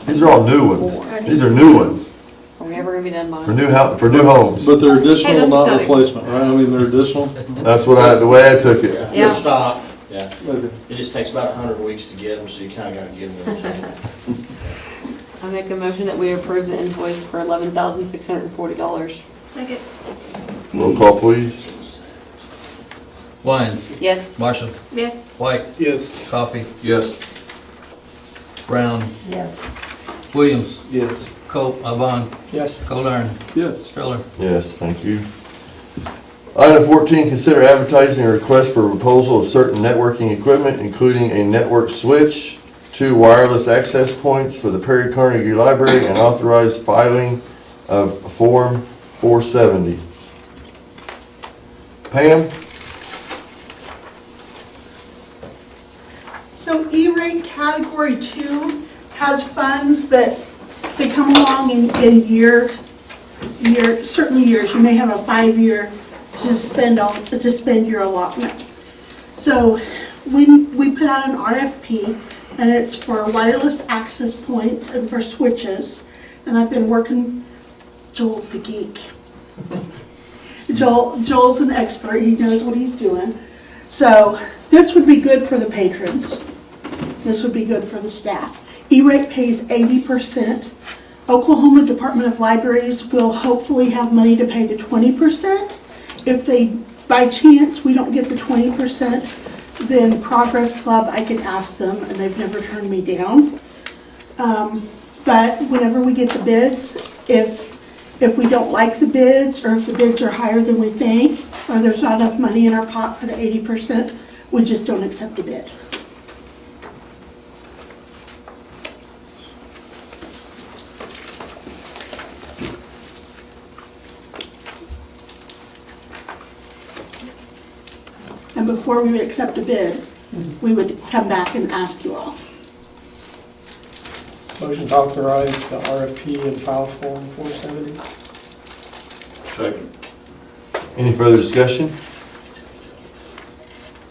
These are all new ones. These are new ones Are we ever gonna be done for buying? new house, for new homes. But they're Hey, additional, that's not exciting. replacement, right? I mean, they're additional? That's what the way I took it. Yeah. They're stock, yeah. Okay. It just takes about 100 weeks to get them, so you kinda gotta give them. I make a motion that we approve the invoice for $11,640. Second. Roll call, please. Wines. Yes. Marshall. Yes. White. Yes. Coffee. Yes. Brown. Yes. Williams. Yes. Bond. Yes. Goldar. Yes. Streller. Yes, thank you. Item 14, consider advertising a request for proposal of certain networking equipment, including a network switch, 2 wireless access points for the Perry Carnegie Library, and authorized filing of Form 470. Pam? So E-rate category 2 has funds that they come along in certain years. You may have a 5-year to spend your allotment. So we put out an RFP, and it's for wireless access points and for switches. And I've been working, Joel's the geek. Joel's an expert, he knows what he's doing. So this would be good for the patrons. This would be good for the staff. E-rate pays 80%. Oklahoma Department of Libraries will hopefully have money to pay the 20%. If they, by chance, we don't get the 20%, then Progress Club, I could ask them, and they've never turned me down. But whenever we get the bids, if we don't like the bids, or if the bids are higher than we think, or there's not enough money in our pot for the 80%, we just don't accept a bid. And before we would accept a bid, we would come back and ask you all. Motion to authorize the RFP in file form 470. Second. Any further discussion?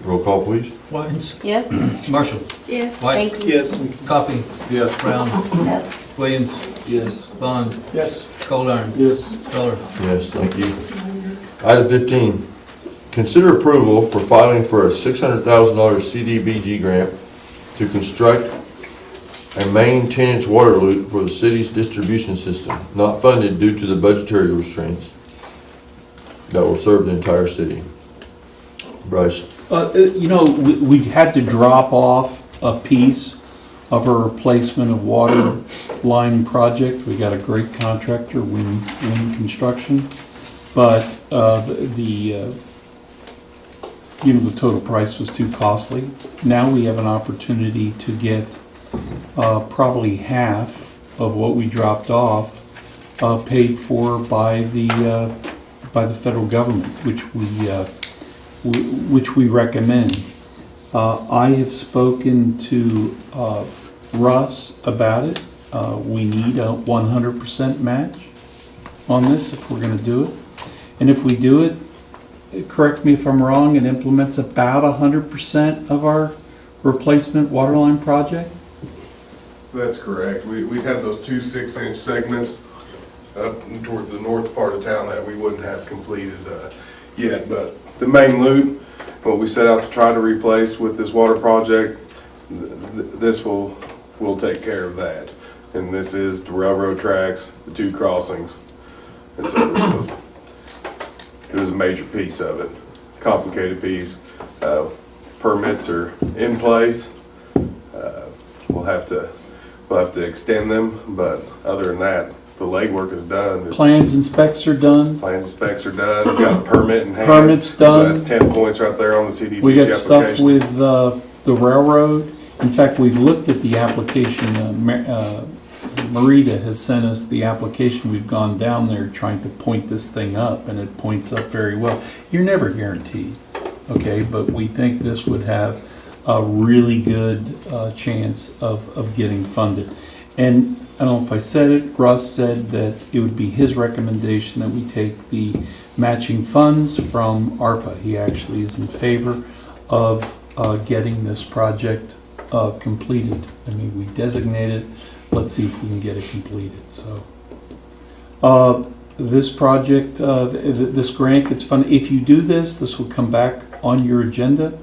Roll call, please. Watkins? Yes? Marshall? Yes. White? Thank you. Yes. Coffee? Yes. Brown? Yes. Williams? Yes. Vaughn? Yes. Goldar? Yes. Feller? Yes, thank you. Item 15, consider approval for filing for a $600,000 CDBG grant to construct a main 10-inch water loop for the city's distribution system, not funded due to the budgetary restraints that will serve the entire city. Bryce? We had to drop off a piece of a replacement of water line project. We got a great contractor, Win Construction, but the total price was too costly. Now we have an opportunity to get probably half of what we dropped off paid for by the federal government, which we recommend. I have spoken to Russ about it. We need a 100% match on this if we're going to do it. And if we do it, correct me if I'm wrong, it implements about 100% of our replacement water line project? That's correct. We'd have those two 6-inch segments up toward the north part of town that we wouldn't have completed yet. But the main loop, what we set out to try to replace with this water project, this will take care of that. And this is the railroad tracks, the two crossings. And so it was a major piece of it, complicated piece. Permits are in place. We'll have to extend them, but other than that, the legwork is done. Plans and specs are done. Plans and specs are done. We've got a permit in hand. Permit's done. So that's 10 points right there on the CDBG We got stuff application. with the railroad. In fact, we've looked at the application. Marita has sent us the application. We've gone down there trying to point this thing up, and it points up very well. You're never guaranteed, okay? But we think this would have a really good chance of getting funded. And I don't know if I said it, Russ said that it would be his recommendation that we take the matching funds from ARPA. He actually is in favor of getting this project completed. I mean, we designated, let's see if we can get it completed. So this project, this grant gets funded. If you do this will come back on your agenda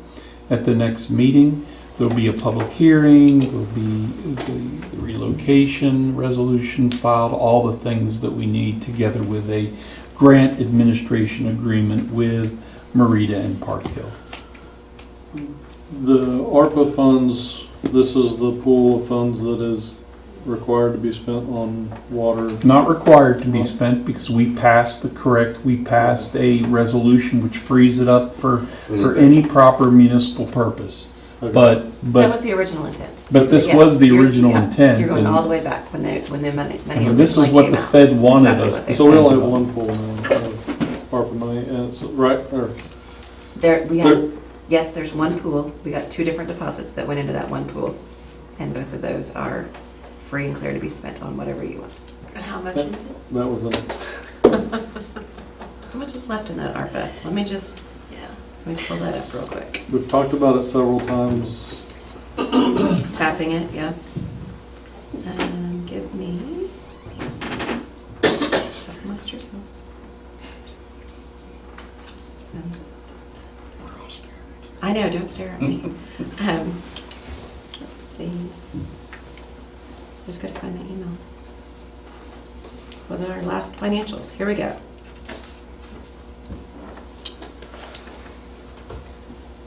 at the next meeting. There'll be a public hearing, there'll be the relocation resolution filed, all the things that we need together with a grant administration agreement with Marita and Park Hill. The ARPA funds, this is the pool of funds that is required to be spent on water. Not required to be spent because we passed a resolution which frees it up for any proper municipal purpose. Okay. But That was the original intent. But this Yes, was the you're- original yeah, intent. You're going and- all the way back when their money This is originally what came the out. Fed That's wanted exactly us what to they So we said. only have one pool now of ARPA money, and it's right, or Yes, there's one pool. We got two different deposits that went into that one pool. And both of those are free and clear to be spent on whatever you want. And how much is it? that was the next. How much is left in that ARPA? Let me pull that up real quick. We've talked about it several times. Tapping it, yeah. Give me. Talk amongst yourselves. know, don't stare at me. Let's see. Just gotta find the email. Well, then our last financials, here we go.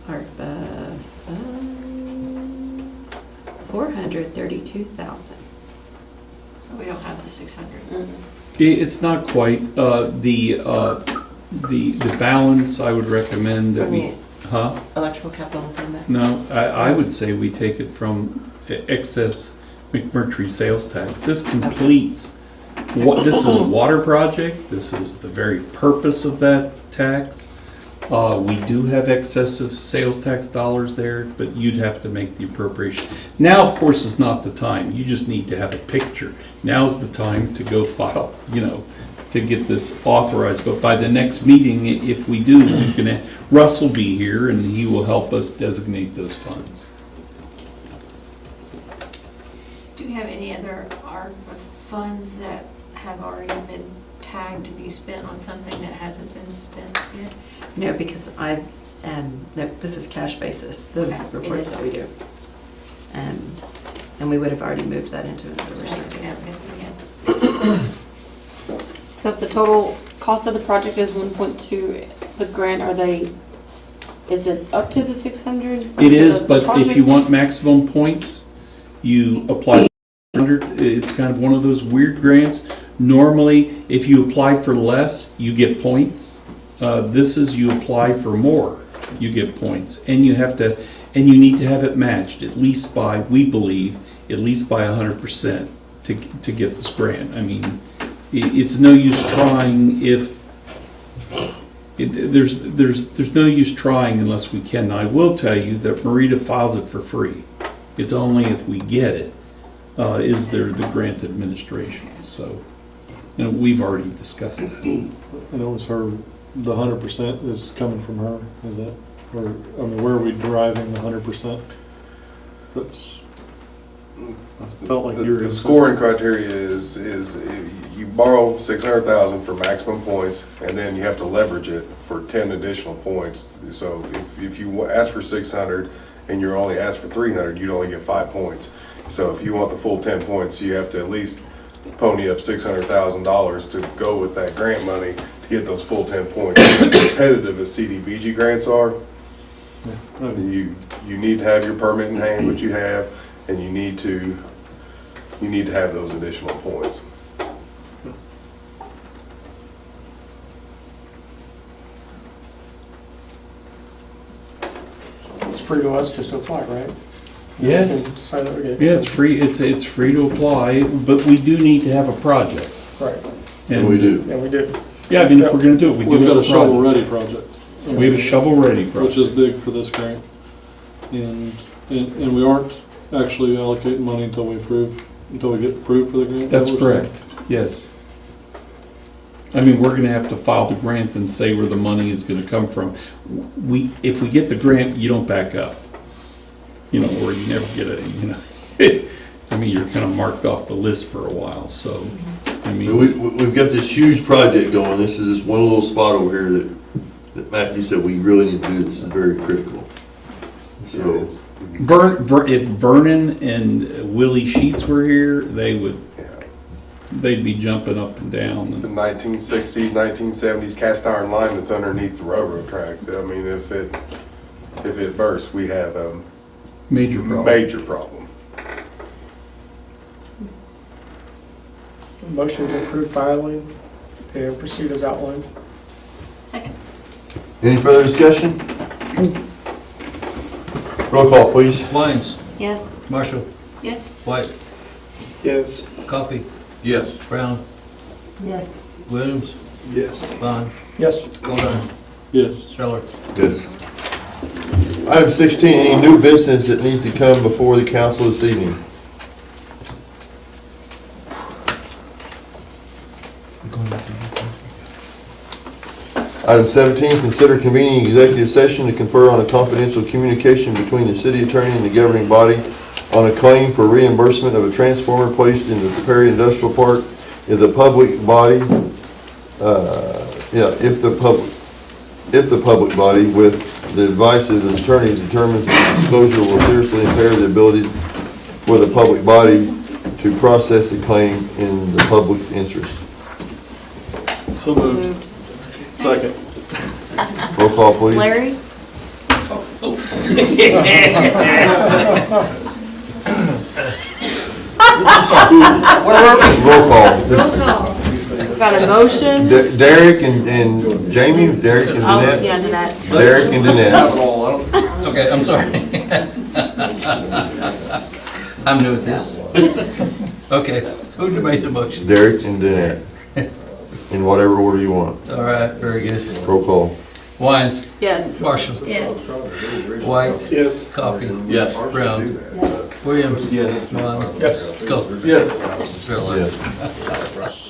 ARPA funds, 432,000. So we don't have the 600. It's not quite, the balance, I would recommend that From we, huh? Electrical capital improvement. No, I would say we take it from excess McMurtry sales tax. This completes, this is a water project, this is the very purpose of that tax. We do have excessive sales tax dollars there, but you'd have to make the appropriation. Now, of course, is not the time. You just need to have a picture. Now's the time to go file, to get this authorized. But by the next meeting, if we do, Russ will be here and he will help us designate those funds. Do you have any other ARPA funds that have already been tagged to be spent on something that hasn't been spent yet? No, because no, this is cash basis, the Okay, it reports is. that we do. And we would have already moved that into another restricted. Yeah. So if the total cost of the project is 1.2, the grant, is it up to the 600? It is, but if you want maximum points, you apply for 100. It's kind of one of those weird grants. Normally, if you apply for less, you get points. This is you apply for more, you get points, and you need to have it matched at least by, we believe, at least by 100% to get this grant. I mean, it's no use trying there's no use trying unless we can. Now, I will tell you that Marita files it for free. It's only if we get it, is there the grant administration. So, we've already discussed that. And it was her, the 100% is coming from her, is that, or, I mean, where are we deriving the 100%? I felt like you were. The scoring criteria is you borrow 600,000 for maximum points, and then you have to leverage it for 10 additional points. So if you ask for 600 and you're only asked for 300, you'd only get 5 points. So if you want the full 10 points, you have to at least pony up $600,000 to go with that grant money to get those full 10 points. As competitive as CDBG grants are, you need to have your permit in hand, which you have, and you need to have those additional points. It's free to us just to apply, right? Yes. We can decide that we get- Yeah, it's free. It's free to apply, but we do need to have a project. Right. And we do. Yeah, we do. Yeah, I mean, if we're going to do it, we do We've have got a a project. shovel-ready project. We have a shovel-ready project. Which is big for this grant. And we aren't actually allocating money until we get approved for the grant? That's correct, yes. I mean, we're gonna have to file the grant and say where the money is gonna come from. If we get the grant, you don't back up. Or you never get I mean, you're kind of marked off the list for a while, so, I mean. We've got this huge project going. This is this one little spot over here that Matthew said we really need to do. This is very critical. So it's if Vernon and Willie Sheets were here, they'd be jumping up and down. the 1960s, 1970s cast iron line that's underneath the railroad tracks. I mean, if it bursts, we have a Major problem. major problem. Motion to approve filing and proceed as outlined. Second. any further discussion? Roll call, please. Lyons, Yes. Marshall, Yes? White, Yes. Coffee, Yes. Brown, Yes. Williams, Yes. Bond, Yes. Goldar, Yes. Streller. Yes. Item 16, any new business that needs to come before the council this evening? Item 17, consider convening executive session to confer on a confidential communication between the city attorney and the governing body on a claim for reimbursement of a transformer placed in the Perry Industrial Park if the public body, if the public body with the advice of the attorney determines that disclosure will seriously impair the ability for the public body to process the claim in the public's interest. So moved. Second. Roll call, please. Larry? Roll call. Got a motion? Derek and Jamie, Derek and Oh, Danette? yeah, Danette. Derek and Danette. Okay, I'm sorry. I'm new at this. Okay, who made the motion? Derek and Danette. In whatever order you want. All right, very good. Roll call. Wines? Yes. Marshall? Yes. White? Yes. Coffee? Yes. Brown? Williams? Yes. Milano? Yes. Stover? Yes. Strela? Yes.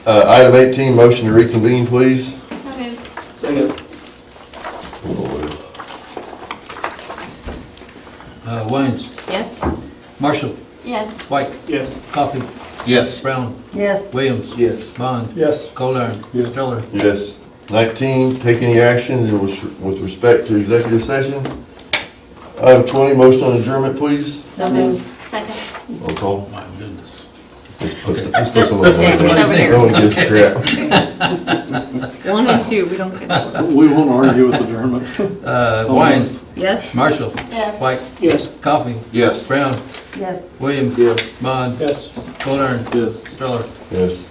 Item 18, motion to reconvene, please. So moved. Second. Wines, Yes? Marshall, Yes. White, Yes. Coffee, Yes. Brown, Yes. Williams. Yes. Bond. Yes. Goldar. Yes. Stellar. Yes. 19, take any action with respect to executive session. Item 20, motion on adjournment, please. So moved. Second. Roll call. My goodness. Let's put some, Just- someone just else. get over here. No one gives a crap. 1 and 2, we don't get that. We won't argue with the German. Wines, Yes? Marshall, Yes. White, Yes. Coffee, Yes. Brown, Yes. Williams. Yes. Bond. Yes. Goldar. Yes. Stellar. Yes.